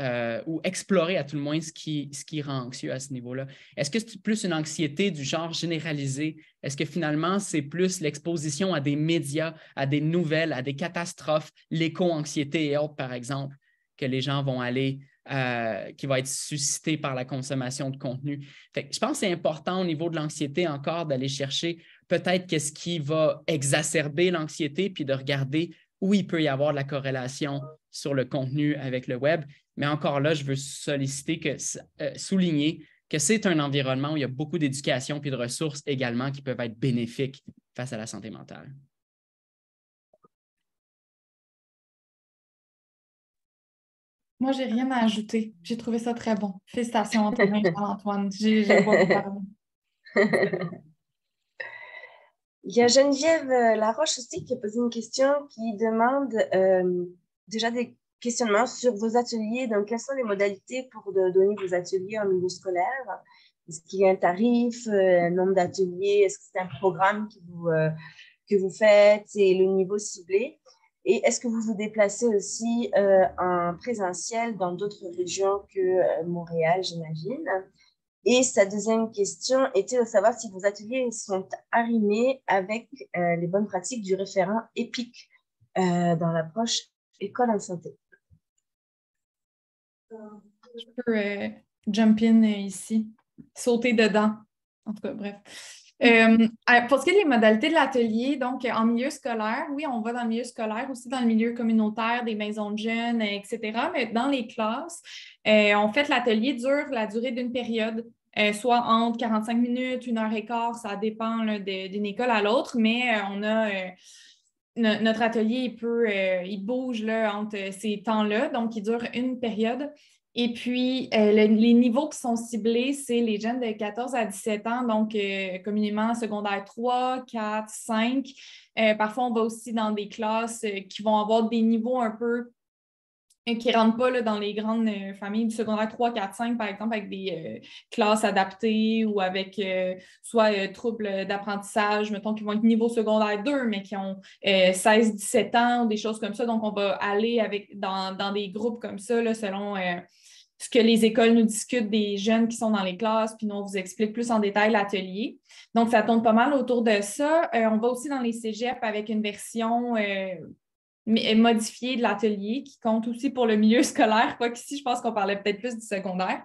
ou explorer à tout le moins ce qui rend anxieux à ce niveau-là? Est-ce que c'est plus une anxiété du genre généralisé? Est-ce que finalement, c'est plus l'exposition à des médias, à des nouvelles, à des catastrophes, l'éco-anxiété et autres, par exemple, que les gens vont aller qui va être suscité par la consommation de contenu. Fait que je pense que c'est important au niveau de l'anxiété encore d'aller chercher peut-être qu'est-ce qui va exacerber l'anxiété, puis de regarder où il peut y avoir de la corrélation sur le contenu avec le web. Mais encore là, je veux souligner que c'est un environnement où il y a beaucoup d'éducation puis de ressources également qui peuvent être bénéfiques face à la santé mentale. Moi, j'ai rien à ajouter. J'ai trouvé ça très bon. Félicitations, Antonin et Charles-Antoine. J'ai pas parler. Il y a Geneviève Laroche aussi qui a posé une question qui demande déjà des questionnements sur vos ateliers. Donc, quelles sont les modalités pour donner vos ateliers en milieu scolaire? Est-ce qu'il y a un tarif, un nombre d'ateliers? Est-ce que c'est un programme que vous faites et le niveau ciblé? Et est-ce que vous vous déplacez aussi en présentiel dans d'autres régions que Montréal, j'imagine? Et sa deuxième question était de savoir si vos ateliers sont arrimés avec les bonnes pratiques du référent EPIC dans l'approche école en santé. Je peux jump in ici, sauter dedans. En tout cas, bref. Pour ce qui est des modalités de l'atelier, donc en milieu scolaire, oui, on va dans le milieu scolaire, aussi dans le milieu communautaire, des maisons de jeunes, etc. Mais dans les classes, on fait l'atelier dure la durée d'une période, soit entre 45 minutes, 1h15, ça dépend là, d'une école à l'autre, mais on a notre atelier, il bouge là, entre ces temps-là, donc il dure une période. Et puis, les niveaux qui sont ciblés, c'est les jeunes de 14 à 17 ans, donc communément secondaire 3, 4, 5. Parfois, on va aussi dans des classes qui vont avoir des niveaux un peu qui ne rentrent pas là, dans les grandes familles du secondaire 3, 4, 5, par exemple, avec des classes adaptées ou avec soit troubles d'apprentissage, mettons, qui vont être niveau secondaire 2, mais qui ont 16, 17 ans ou des choses comme ça. Donc, on va aller dans des groupes comme ça, là, selon ce que les écoles nous discutent des jeunes qui sont dans les classes, puis nous, on vous explique plus en détail l'atelier. Donc, ça tourne pas mal autour de ça. On va aussi dans les cégeps avec une version modifiée de l'atelier qui compte aussi pour le milieu scolaire, quoiqu'ici, je pense qu'on parlait peut-être plus du secondaire.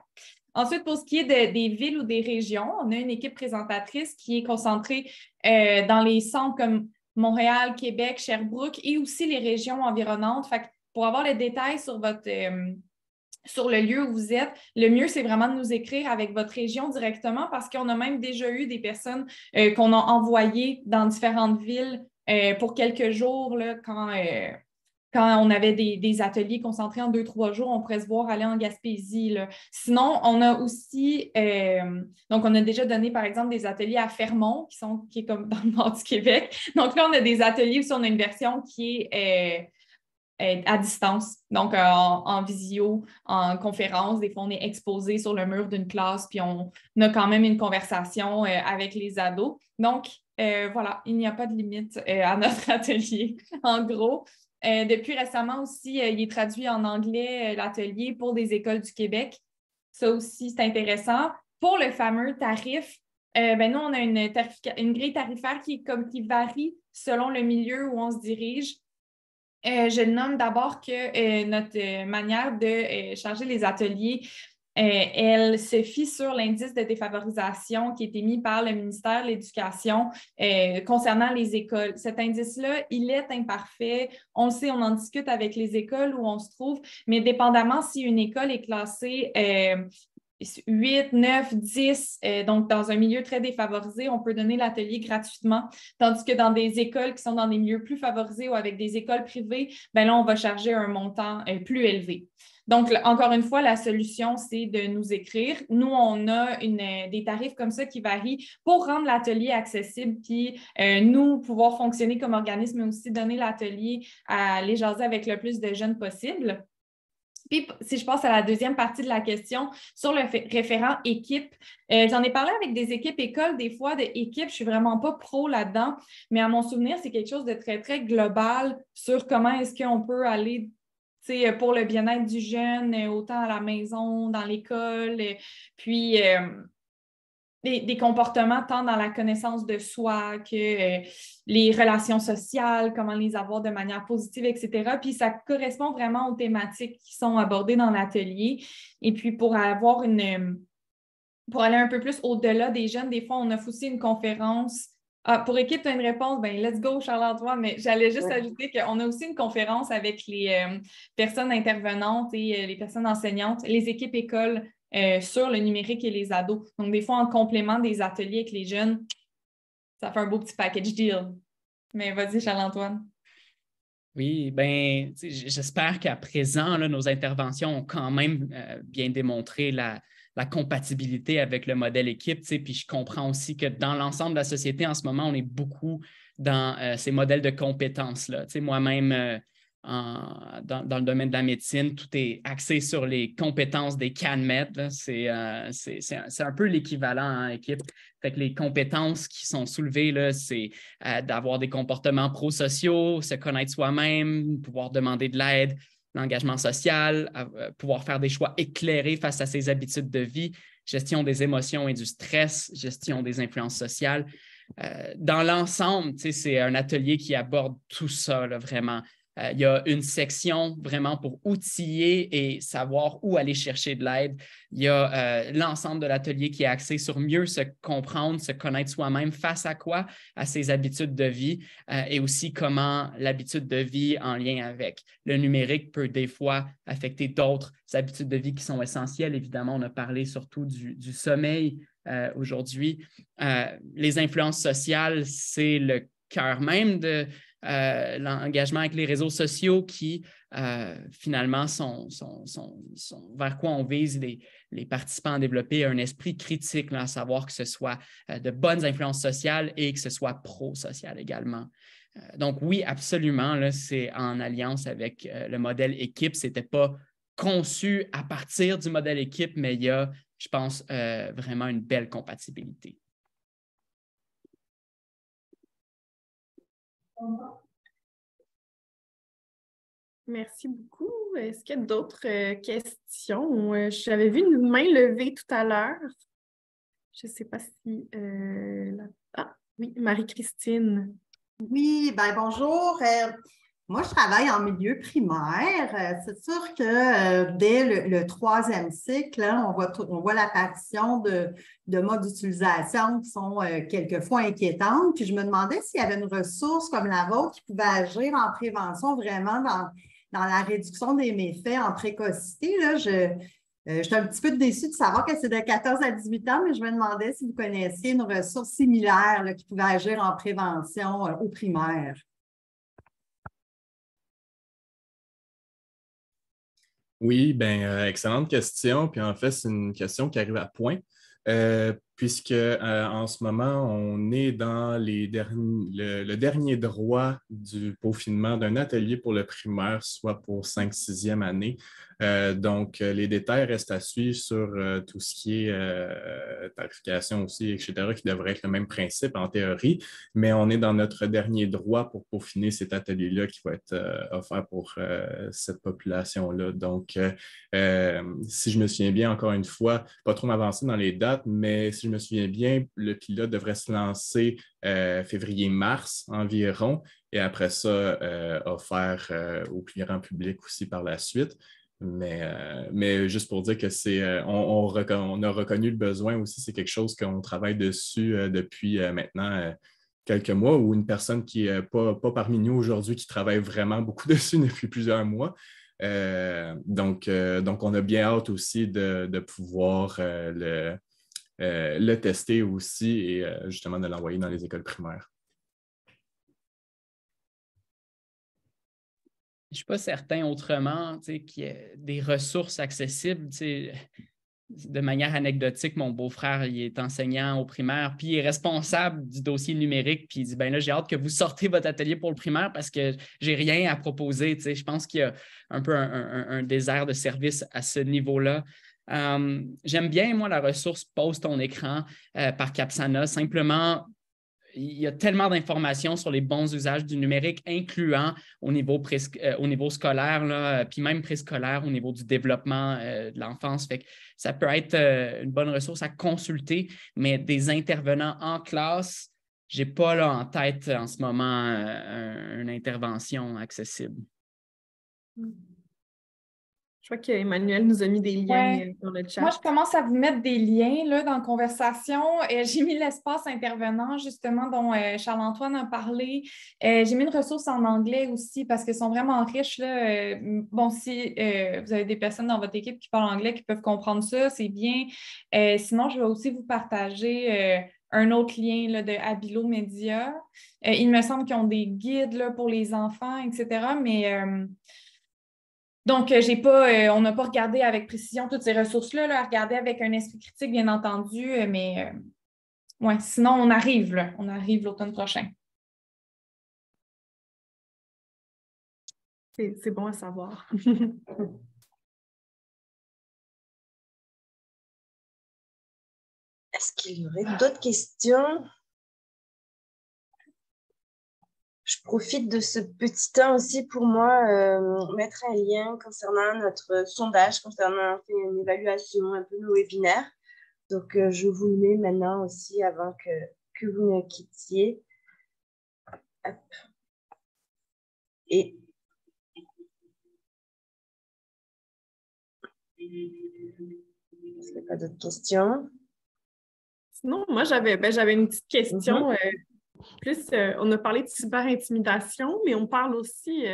Ensuite, pour ce qui est des villes ou des régions, on a une équipe présentatrice qui est concentrée dans les centres comme Montréal, Québec, Sherbrooke et aussi les régions environnantes. Fait que pour avoir les détails sur sur le lieu où vous êtes, le mieux, c'est vraiment de nous écrire avec votre région directement parce qu'on a même déjà eu des personnes qu'on a envoyées dans différentes villes pour quelques jours, là, quand on avait des ateliers concentrés en 2-3 jours, on pourrait se voir aller en Gaspésie, là. Sinon, on a aussi, donc on a déjà donné, par exemple, des ateliers à Fermont, qui est comme dans le nord du Québec. Donc là, on a des ateliers où on a une version qui est à distance, donc en visio, en conférence. Des fois, on est exposé sur le mur d'une classe, puis on a quand même une conversation avec les ados. Donc, voilà, il n'y a pas de limite à notre atelier, en gros. Depuis récemment aussi, il est traduit en anglais, l'atelier pour des écoles du Québec. Ça aussi, c'est intéressant. Pour le fameux tarif, nous, on a une grille tarifaire qui varie selon le milieu où on se dirige. Je nomme d'abord que notre manière de charger les ateliers, elle se fie sur l'indice de défavorisation qui est émis par le ministère de l'Éducation concernant les écoles. Cet indice-là, il est imparfait. On le sait, on en discute avec les écoles où on se trouve, mais dépendamment si une école est classée 8, 9, 10, donc dans un milieu très défavorisé, on peut donner l'atelier gratuitement, tandis que dans des écoles qui sont dans des milieux plus favorisés ou avec des écoles privées, là, on va charger un montant plus élevé. Donc, encore une fois, la solution, c'est de nous écrire. Nous, on a des tarifs comme ça qui varient pour rendre l'atelier accessible, puis nous, pouvoir fonctionner comme organisme, mais aussi donner l'atelier à aller jaser avec le plus de jeunes possible. Puis, si je passe à la deuxième partie de la question sur le référent équipe, j'en ai parlé avec des équipes écoles, des fois, je ne suis vraiment pas pro là-dedans, mais à mon souvenir, c'est quelque chose de très, très global sur comment est-ce qu'on peut aller pour le bien-être du jeune, autant à la maison, dans l'école, puis des comportements tant dans la connaissance de soi que les relations sociales, comment les avoir de manière positive, etc. Puis ça correspond vraiment aux thématiques qui sont abordées dans l'atelier. Et puis pour aller un peu plus au-delà des jeunes, des fois, on offre aussi une conférence. Pour équipe, tu as une réponse, ben let's go, Charles-Antoine, mais j'allais juste ajouter qu'on a aussi une conférence avec les personnes intervenantes et les personnes enseignantes, les équipes écoles sur le numérique et les ados. Donc, des fois, en complément des ateliers avec les jeunes, ça fait un beau petit package deal. Mais vas-y, Charles-Antoine. Oui, bien, j'espère qu'à présent, là, nos interventions ont quand même bien démontré la compatibilité avec le modèle équipe. Puis je comprends aussi que dans l'ensemble de la société, en ce moment, on est beaucoup dans ces modèles de compétences-là. Moi-même, dans le domaine de la médecine, tout est axé sur les compétences des CANMED. C'est un peu l'équivalent en équipe. Fait que les compétences qui sont soulevées, là, c'est d'avoir des comportements prosociaux, se connaître soi-même, pouvoir demander de l'aide, l'engagement social, pouvoir faire des choix éclairés face à ses habitudes de vie, gestion des émotions et du stress, gestion des influences sociales. Dans l'ensemble, c'est un atelier qui aborde tout ça, là, vraiment. Il y a une section vraiment pour outiller et savoir où aller chercher de l'aide. Il y a l'ensemble de l'atelier qui est axé sur mieux se comprendre, se connaître soi-même face à quoi? À ses habitudes de vie et aussi comment l'habitude de vie en lien avec le numérique peut des fois affecter d'autres habitudes de vie qui sont essentielles. Évidemment, on a parlé surtout du sommeil aujourd'hui. Les influences sociales, c'est le cœur même de l'engagement avec les réseaux sociaux qui, finalement, sont vers quoi on vise les participants à développer un esprit critique, là, à savoir que ce soit de bonnes influences sociales et que ce soit pro-social également. Donc oui, absolument, là, c'est en alliance avec le modèle équipe. Ce n'était pas conçu à partir du modèle équipe, mais il y a, je pense, vraiment une belle compatibilité. Merci beaucoup. Est-ce qu'il y a d'autres questions? J'avais vu une main levée tout à l'heure. Je ne sais pas si... Ah, oui, Marie-Christine. Oui, ben bonjour. Moi, je travaille en milieu primaire. C'est sûr que dès le troisième cycle, hein, on voit l'apparition de modes d'utilisation qui sont quelquefois inquiétantes. Puis je me demandais s'il y avait une ressource comme la vôtre qui pouvait agir en prévention vraiment dans la réduction des méfaits en précocité. Là, je suis un petit peu déçue de savoir que c'est de 14 à 18 ans, mais je me demandais si vous connaissiez une ressource similaire là, qui pouvait agir en prévention au primaire. Oui, bien, excellente question. Puis en fait, c'est une question qui arrive à point, puisque en ce moment, on est dans le dernier droit du peaufinement d'un atelier pour le primaire, soit pour 5e-6e année. Donc, les détails restent à suivre sur tout ce qui est tarification aussi, etc., qui devrait être le même principe en théorie, mais on est dans notre dernier droit pour peaufiner cet atelier-là qui va être offert pour cette population-là. Donc, si je me souviens bien, encore une fois, pas trop m'avancer dans les dates, mais si je me souviens bien, le pilote devrait se lancer février-mars environ, et après ça, offert au plus grand public aussi par la suite. Mais juste pour dire que on a reconnu le besoin aussi, c'est quelque chose qu'on travaille dessus depuis maintenant quelques mois, ou une personne qui n'est pas parmi nous aujourd'hui qui travaille vraiment beaucoup dessus depuis plusieurs mois. Donc, on a bien hâte aussi de pouvoir le tester aussi et justement de l'envoyer dans les écoles primaires. Je ne suis pas certain autrement qu'il y ait des ressources accessibles. De manière anecdotique, mon beau-frère, il est enseignant au primaire, puis il est responsable du dossier numérique, puis il dit, ben là, j'ai hâte que vous sortez votre atelier pour le primaire parce que j'ai rien à proposer. Je pense qu'il y a un peu un désert de service à ce niveau-là. J'aime bien, moi, la ressource « Pose ton écran » par Capsana. Simplement, il y a tellement d'informations sur les bons usages du numérique, incluant au niveau scolaire, là, puis même préscolaire, au niveau du développement de l'enfance. Fait que ça peut être une bonne ressource à consulter, mais des intervenants en classe, je n'ai pas là en tête en ce moment une intervention accessible. Je vois qu'Emmanuel nous a mis des liens dans le chat. Moi, je commence à vous mettre des liens là, dans la conversation. J'ai mis l'espace intervenant, justement, dont Charles-Antoine a parlé. J'ai mis une ressource en anglais aussi parce qu'elles sont vraiment riches. Là. Bon, si vous avez des personnes dans votre équipe qui parlent anglais, qui peuvent comprendre ça, c'est bien. Sinon, je vais aussi vous partager un autre lien là, de Habilo Média. Il me semble qu'ils ont des guides là, pour les enfants, etc. Mais... Donc, on n'a pas regardé avec précision toutes ces ressources-là, là, à regarder avec un esprit critique, bien entendu, mais ouais, sinon, on arrive l'automne prochain. C'est bon à savoir. Est-ce qu'il y aurait d'autres questions? Je profite de ce petit temps aussi pour moi mettre un lien concernant notre sondage, concernant une évaluation un peu de nos webinaires. Donc, je vous le mets maintenant aussi avant que vous ne quittiez. Hop. Et est-ce qu'il n'y a pas d'autres questions? Sinon, moi, j'avais une petite question. Plus, on a parlé de cyberintimidation, mais on parle aussi,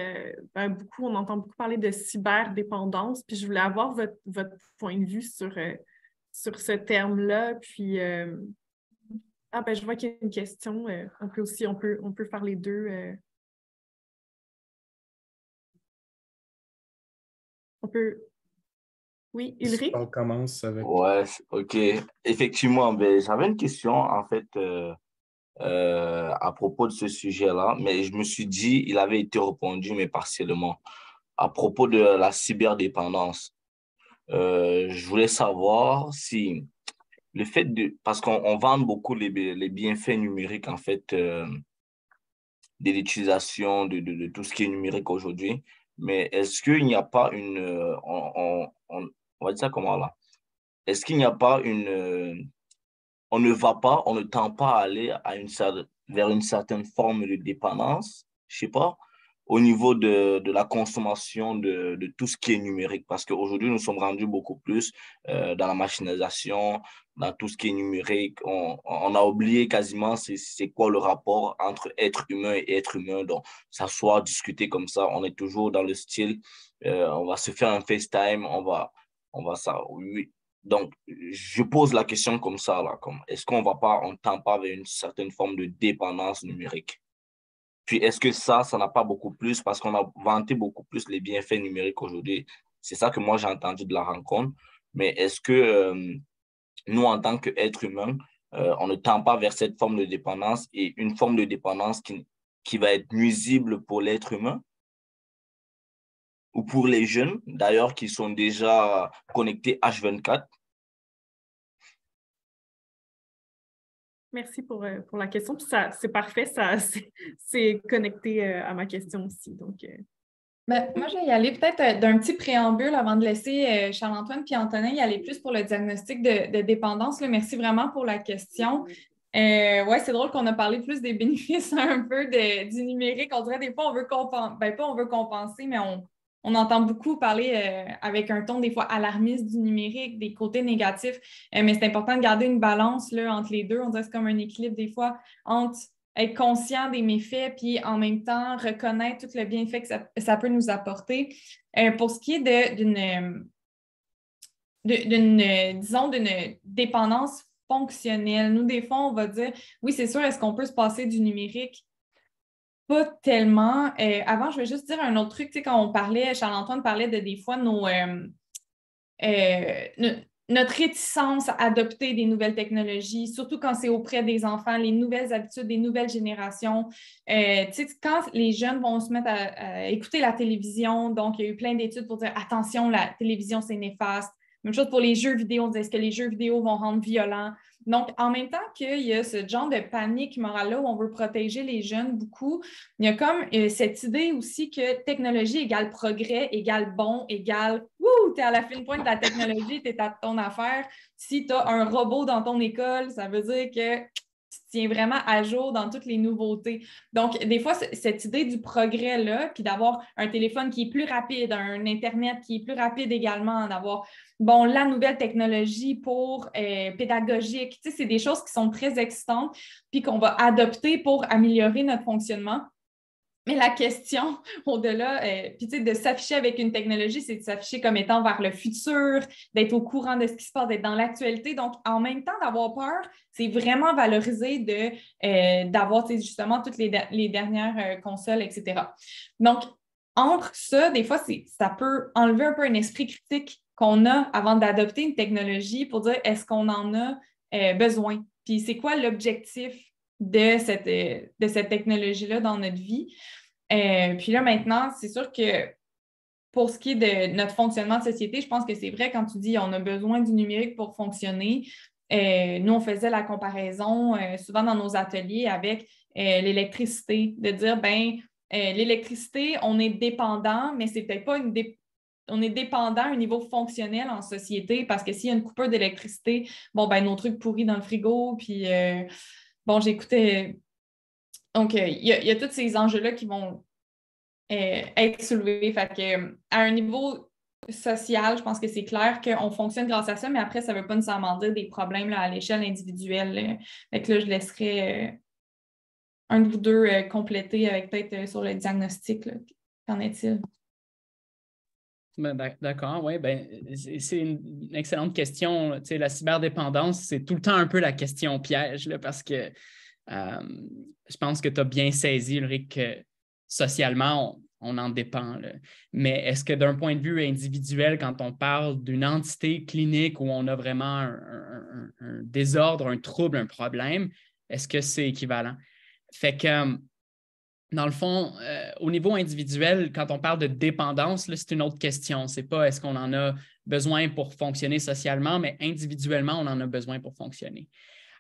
on entend beaucoup parler de cyberdépendance. Puis je voulais avoir votre point de vue sur ce terme-là. Puis, je vois qu'il y a une question. On peut faire les deux. On peut... Oui, Ulrich? On commence avec... Ouais, OK. Effectivement, j'avais une question, en fait, à propos de ce sujet-là, mais je me suis dit, il avait été répondu, mais partiellement. À propos de la cyberdépendance, je voulais savoir si le fait de... Parce qu'on vend beaucoup les bienfaits numériques, en fait, de l'utilisation de tout ce qui est numérique aujourd'hui, mais est-ce qu'il n'y a pas on va dire ça comment là? Est-ce qu'il n'y a pas on ne tend pas à aller vers une certaine forme de dépendance, je sais pas, au niveau de la consommation de tout ce qui est numérique, parce qu'aujourd'hui, nous sommes rendus beaucoup plus dans la machinisation, dans tout ce qui est numérique. On a oublié quasiment c'est quoi le rapport entre être humain et être humain. Donc, s'asseoir, discuter comme ça, on est toujours dans le style, on va se faire un FaceTime, ça, oui. Donc, je pose la question comme ça, là, est-ce qu'on ne tend pas vers une certaine forme de dépendance numérique? Puis, est-ce que ça n'a pas beaucoup plus, parce qu'on a vanté beaucoup plus les bienfaits numériques aujourd'hui? C'est ça que moi, j'ai entendu de la rencontre. Mais est-ce que nous, en tant qu'êtres humains, on ne tend pas vers cette forme de dépendance et une forme de dépendance qui va être nuisible pour l'être humain? Ou pour les jeunes, d'ailleurs, qui sont déjà connectés H24? Merci pour la question. Puis c'est parfait, c'est connecté à ma question aussi. Donc, moi, je vais y aller peut-être d'un petit préambule avant de laisser Charles-Antoine puis Antonin y aller plus pour le diagnostic de dépendance. Là. Merci vraiment pour la question. C'est drôle qu'on a parlé plus des bénéfices un peu du numérique. On dirait des fois, on veut compenser, pas on veut compenser, mais on entend beaucoup parler avec un ton des fois alarmiste du numérique, des côtés négatifs, mais c'est important de garder une balance là, entre les deux. On dirait que c'est comme un équilibre des fois entre être conscient des méfaits puis en même temps reconnaître tout le bienfait que ça peut nous apporter. Pour ce qui est d'une dépendance fonctionnelle, nous, des fois, on va dire, oui, c'est sûr, est-ce qu'on peut se passer du numérique? Pas tellement. Avant, je vais juste dire un autre truc. Tu sais, quand on parlait, Charles-Antoine parlait de des fois notre réticence à adopter des nouvelles technologies, surtout quand c'est auprès des enfants, les nouvelles habitudes, des nouvelles générations. Tu sais, quand les jeunes vont se mettre à écouter la télévision, donc il y a eu plein d'études pour dire attention, la télévision, c'est néfaste. Même chose pour les jeux vidéo. On dit, est-ce que les jeux vidéo vont rendre violents? Donc, en même temps qu'il y a ce genre de panique morale-là où on veut protéger les jeunes beaucoup, il y a comme cette idée aussi que technologie égale progrès, égale bon, égale « Wouh, t'es à la fine pointe de la technologie, t'es à ton affaire. » Si tu as un robot dans ton école, ça veut dire que tu tiens vraiment à jour dans toutes les nouveautés. Donc, des fois, cette idée du progrès-là, puis d'avoir un téléphone qui est plus rapide, un Internet qui est plus rapide également, d'avoir, bon, la nouvelle technologie pour pédagogique, tu sais, c'est des choses qui sont très excitantes, puis qu'on va adopter pour améliorer notre fonctionnement. Mais la question au-delà, puis tu sais, de s'afficher avec une technologie, c'est de s'afficher comme étant vers le futur, d'être au courant de ce qui se passe, d'être dans l'actualité. Donc, en même temps d'avoir peur, c'est vraiment valoriser d'avoir justement toutes les dernières consoles, etc. Donc, entre ça, des fois, ça peut enlever un peu un esprit critique qu'on a avant d'adopter une technologie pour dire est-ce qu'on en a besoin? Puis c'est quoi l'objectif de cette technologie-là dans notre vie? Puis là, maintenant, c'est sûr que pour ce qui est de notre fonctionnement de société, je pense que c'est vrai quand tu dis on a besoin du numérique pour fonctionner. Nous, on faisait la comparaison souvent dans nos ateliers avec l'électricité, de dire, l'électricité, on est dépendant, mais c'est peut-être pas on est dépendant à un niveau fonctionnel en société parce que s'il y a une coupure d'électricité, nos trucs pourris dans le frigo, puis j'écoutais. Donc, il y a tous ces enjeux-là qui vont être soulevés. Fait que, à un niveau social, je pense que c'est clair qu'on fonctionne grâce à ça, mais après, ça ne veut pas nécessairement dire des problèmes là, à l'échelle individuelle. Fait que là, je laisserai un de vous deux compléter avec peut-être sur le diagnostic. Là. Qu'en est-il? D'accord, oui, c'est une excellente question. Tu sais, la cyberdépendance, c'est tout le temps un peu la question piège là, parce que je pense que tu as bien saisi, Ulrich, que socialement, on en dépend. Là. Mais est-ce que d'un point de vue individuel, quand on parle d'une entité clinique où on a vraiment un désordre, un trouble, un problème, est-ce que c'est équivalent? Fait que dans le fond, au niveau individuel, quand on parle de dépendance, là, c'est une autre question. Ce n'est pas est-ce qu'on en a besoin pour fonctionner socialement, mais individuellement, on en a besoin pour fonctionner.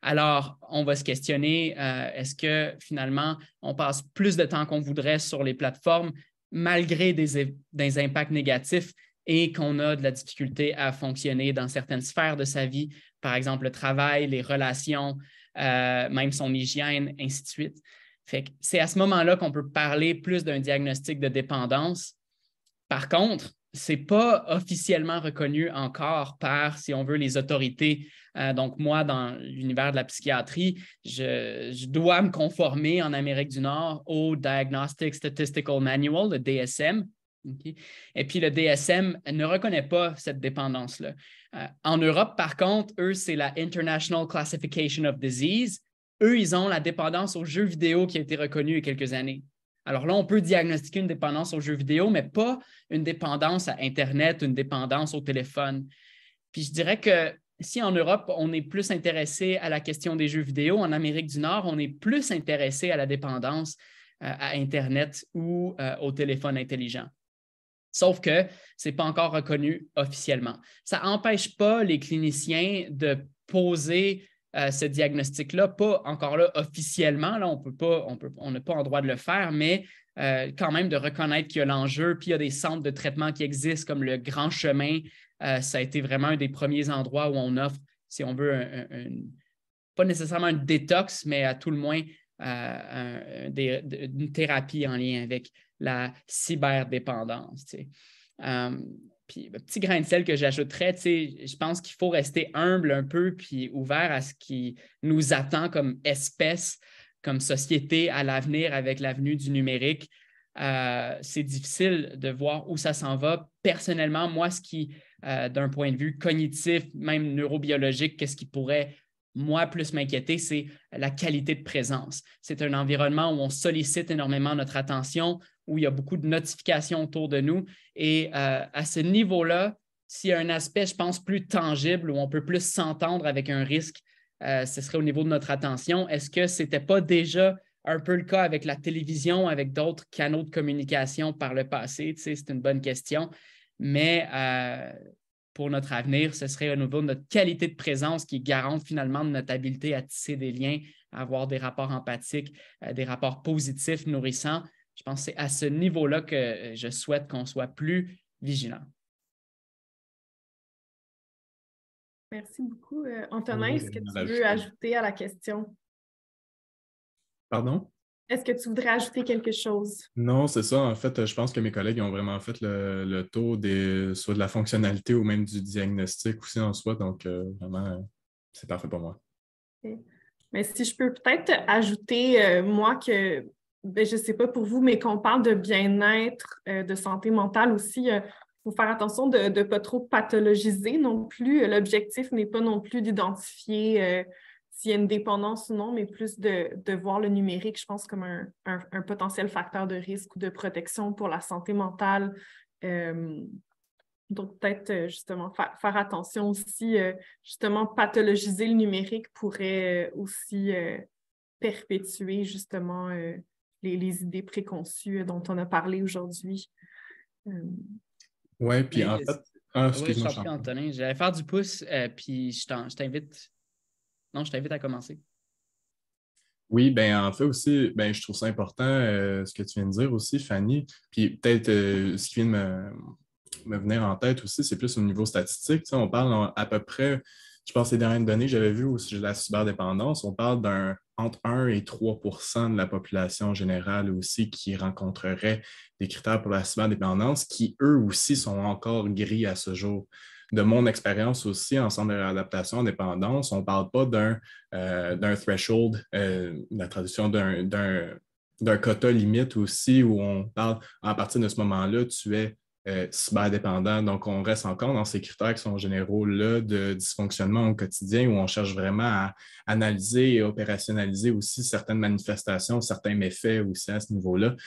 Alors, on va se questionner, est-ce que finalement, on passe plus de temps qu'on voudrait sur les plateformes malgré des impacts négatifs et qu'on a de la difficulté à fonctionner dans certaines sphères de sa vie, par exemple le travail, les relations, même son hygiène, ainsi de suite. Fait que c'est à ce moment-là qu'on peut parler plus d'un diagnostic de dépendance. Par contre, ce n'est pas officiellement reconnu encore par, si on veut, les autorités. Donc, moi, dans l'univers de la psychiatrie, je dois me conformer en Amérique du Nord au Diagnostic Statistical Manual, le DSM. Okay? Et puis, le DSM ne reconnaît pas cette dépendance-là. En Europe, par contre, eux, c'est la International Classification of Disease. Eux, ils ont la dépendance aux jeux vidéo qui a été reconnue il y a quelques années. Alors là, on peut diagnostiquer une dépendance aux jeux vidéo, mais pas une dépendance à Internet, une dépendance au téléphone. Puis je dirais que si en Europe, on est plus intéressé à la question des jeux vidéo, en Amérique du Nord, on est plus intéressé à la dépendance à Internet ou au téléphone intelligent. Sauf que ce n'est pas encore reconnu officiellement. Ça n'empêche pas les cliniciens de poser ce diagnostic-là, pas encore là officiellement, là, on n'a pas en droit de le faire, mais quand même de reconnaître qu'il y a l'enjeu, puis il y a des centres de traitement qui existent comme le Grand Chemin. Ça a été vraiment un des premiers endroits où on offre, si on veut, pas nécessairement un détox, mais à tout le moins une thérapie en lien avec la cyberdépendance. Tu sais. Puis, le petit grain de sel que j'ajouterais, je pense qu'il faut rester humble un peu puis ouvert à ce qui nous attend comme espèce, comme société à l'avenir avec l'avenue du numérique. C'est difficile de voir où ça s'en va. Personnellement, moi, ce qui, d'un point de vue cognitif, même neurobiologique, qu'est-ce qui pourrait, moi, plus m'inquiéter, c'est la qualité de présence. C'est un environnement où on sollicite énormément notre attention, où il y a beaucoup de notifications autour de nous. Et à ce niveau-là, s'il y a un aspect, je pense, plus tangible, où on peut plus s'entendre avec un risque, ce serait au niveau de notre attention. Est-ce que ce n'était pas déjà un peu le cas avec la télévision, avec d'autres canaux de communication par le passé? Tu sais, c'est une bonne question. Mais pour notre avenir, ce serait au niveau de notre qualité de présence qui est garante finalement de notre habileté à tisser des liens, à avoir des rapports empathiques, des rapports positifs, nourrissants. Je pense que c'est à ce niveau-là que je souhaite qu'on soit plus vigilant. Merci beaucoup. Antonin, est-ce que tu veux ajouter à la question? Pardon? Est-ce que tu voudrais ajouter quelque chose? Non, c'est ça. En fait, je pense que mes collègues ont vraiment fait le tour soit de la fonctionnalité ou même du diagnostic aussi en soi. Donc, vraiment, c'est parfait pour moi. Okay. Mais si je peux peut-être ajouter, moi, que je ne sais pas pour vous, mais qu'on parle de bien-être, de santé mentale aussi, il faut faire attention de ne pas trop pathologiser non plus. L'objectif n'est pas non plus d'identifier s'il y a une dépendance ou non, mais plus de voir le numérique, je pense, comme un potentiel facteur de risque ou de protection pour la santé mentale. Donc, peut-être justement faire attention aussi, justement, pathologiser le numérique pourrait aussi perpétuer justement les idées préconçues dont on a parlé aujourd'hui. Oui, puis en fait... Oui, je t'en prie, Antonin. J'allais faire du pouce, puis je t'invite... Non, je t'invite à commencer. Oui, bien, en fait aussi, ben, je trouve ça important ce que tu viens de dire aussi, Fanny. Puis peut-être ce qui vient de me venir en tête aussi, c'est plus au niveau statistique. Tu sais, on parle à peu près, je pense, les dernières données que j'avais vues au sujet de la cyberdépendance, on parle entre 1 et 3 % de la population générale aussi qui rencontrerait des critères pour la cyberdépendance qui, eux aussi, sont encore gris à ce jour. De mon expérience aussi en centre de réadaptation en dépendance, on ne parle pas d'un threshold, la traduction d'un quota limite aussi, où on parle à partir de ce moment-là, tu es cyberdépendant. Donc, on reste encore dans ces critères qui sont généraux là, de dysfonctionnement au quotidien, où on cherche vraiment à analyser et opérationnaliser aussi certaines manifestations, certains méfaits aussi à ce niveau-là.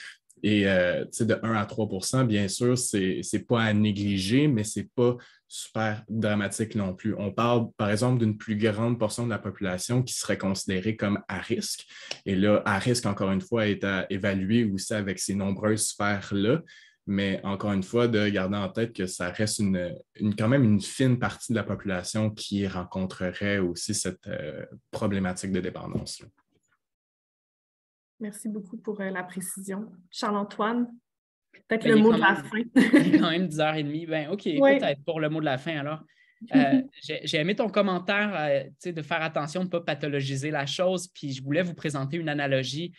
Et de 1 à 3 % bien sûr, c'est pas à négliger, mais c'est pas super dramatique non plus. On parle, par exemple, d'une plus grande portion de la population qui serait considérée comme à risque. Et là, à risque, encore une fois, est à évaluer aussi avec ces nombreuses sphères-là. Mais encore une fois, de garder en tête que ça reste quand même une fine partie de la population qui rencontrerait aussi cette problématique de dépendance. Merci beaucoup pour la précision. Charles-Antoine, peut-être le mot de la fin. Il est quand même 10h30. Ben, OK, écoute, peut-être pour le mot de la fin alors. J'ai aimé ton commentaire de faire attention de ne pas pathologiser la chose, puis je voulais vous présenter une analogie.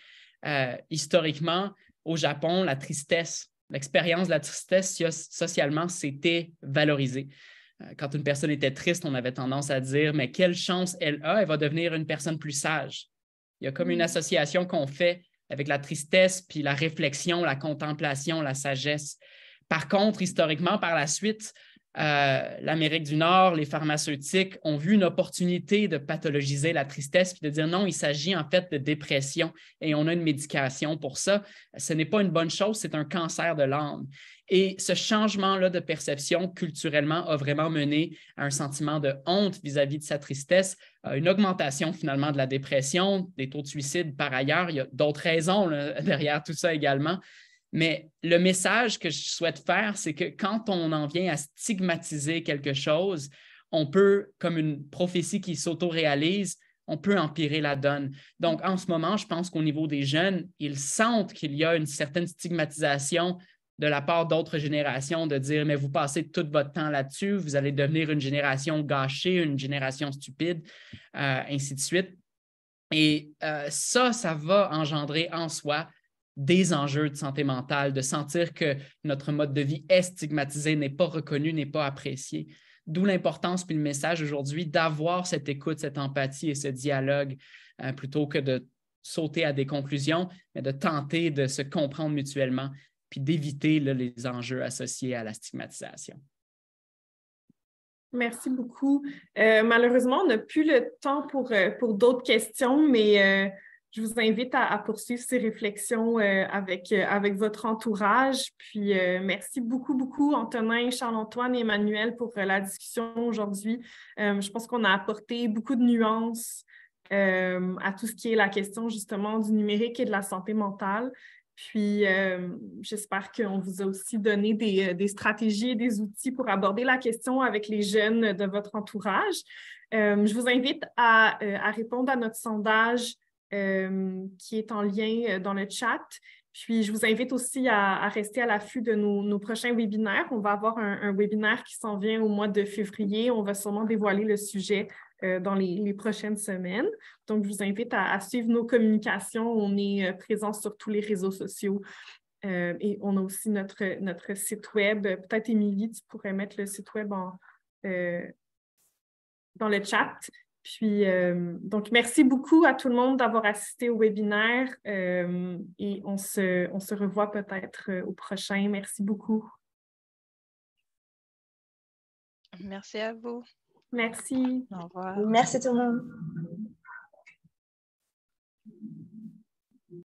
Historiquement, au Japon, la tristesse, l'expérience de la tristesse socialement, c'était valorisé. Quand une personne était triste, on avait tendance à dire « mais quelle chance elle a, elle va devenir une personne plus sage ». Il y a comme une association qu'on fait avec la tristesse, puis la réflexion, la contemplation, la sagesse. Par contre, historiquement, par la suite, l'Amérique du Nord, les pharmaceutiques ont vu une opportunité de pathologiser la tristesse puis de dire non, il s'agit en fait de dépression et on a une médication pour ça. Ce n'est pas une bonne chose, c'est un cancer de l'âme. Et ce changement-là de perception culturellement a vraiment mené à un sentiment de honte vis-à-vis de sa tristesse, à une augmentation finalement de la dépression, des taux de suicide par ailleurs. Il y a d'autres raisons là, derrière tout ça également. Mais le message que je souhaite faire, c'est que quand on en vient à stigmatiser quelque chose, on peut, comme une prophétie qui s'auto-réalise, on peut empirer la donne. Donc, en ce moment, je pense qu'au niveau des jeunes, ils sentent qu'il y a une certaine stigmatisation de la part d'autres générations de dire « mais vous passez tout votre temps là-dessus, vous allez devenir une génération gâchée, une génération stupide, ainsi de suite. » Et ça va engendrer en soi des enjeux de santé mentale, de sentir que notre mode de vie est stigmatisé, n'est pas reconnu, n'est pas apprécié. D'où l'importance puis le message aujourd'hui d'avoir cette écoute, cette empathie et ce dialogue plutôt que de sauter à des conclusions, mais de tenter de se comprendre mutuellement puis d'éviter les enjeux associés à la stigmatisation. Merci beaucoup. Malheureusement, on n'a plus le temps pour d'autres questions, mais je vous invite à poursuivre ces réflexions avec votre entourage. Puis, merci beaucoup, Antonin, Charles-Antoine et Emmanuel, pour la discussion aujourd'hui. Je pense qu'on a apporté beaucoup de nuances à tout ce qui est la question, justement, du numérique et de la santé mentale. Puis, j'espère qu'on vous a aussi donné des stratégies et des outils pour aborder la question avec les jeunes de votre entourage. Je vous invite à répondre à notre sondage qui est en lien dans le chat. Puis, je vous invite aussi à rester à l'affût de nos prochains webinaires. On va avoir un webinaire qui s'en vient au mois de février. On va sûrement dévoiler le sujet dans les prochaines semaines. Donc, je vous invite à suivre nos communications. On est présent sur tous les réseaux sociaux et on a aussi notre site web. Peut-être, Émilie, tu pourrais mettre le site web dans le chat. Puis, donc, merci beaucoup à tout le monde d'avoir assisté au webinaire et on se revoit peut-être au prochain. Merci beaucoup. Merci à vous. Merci. Au revoir. Merci tout le monde.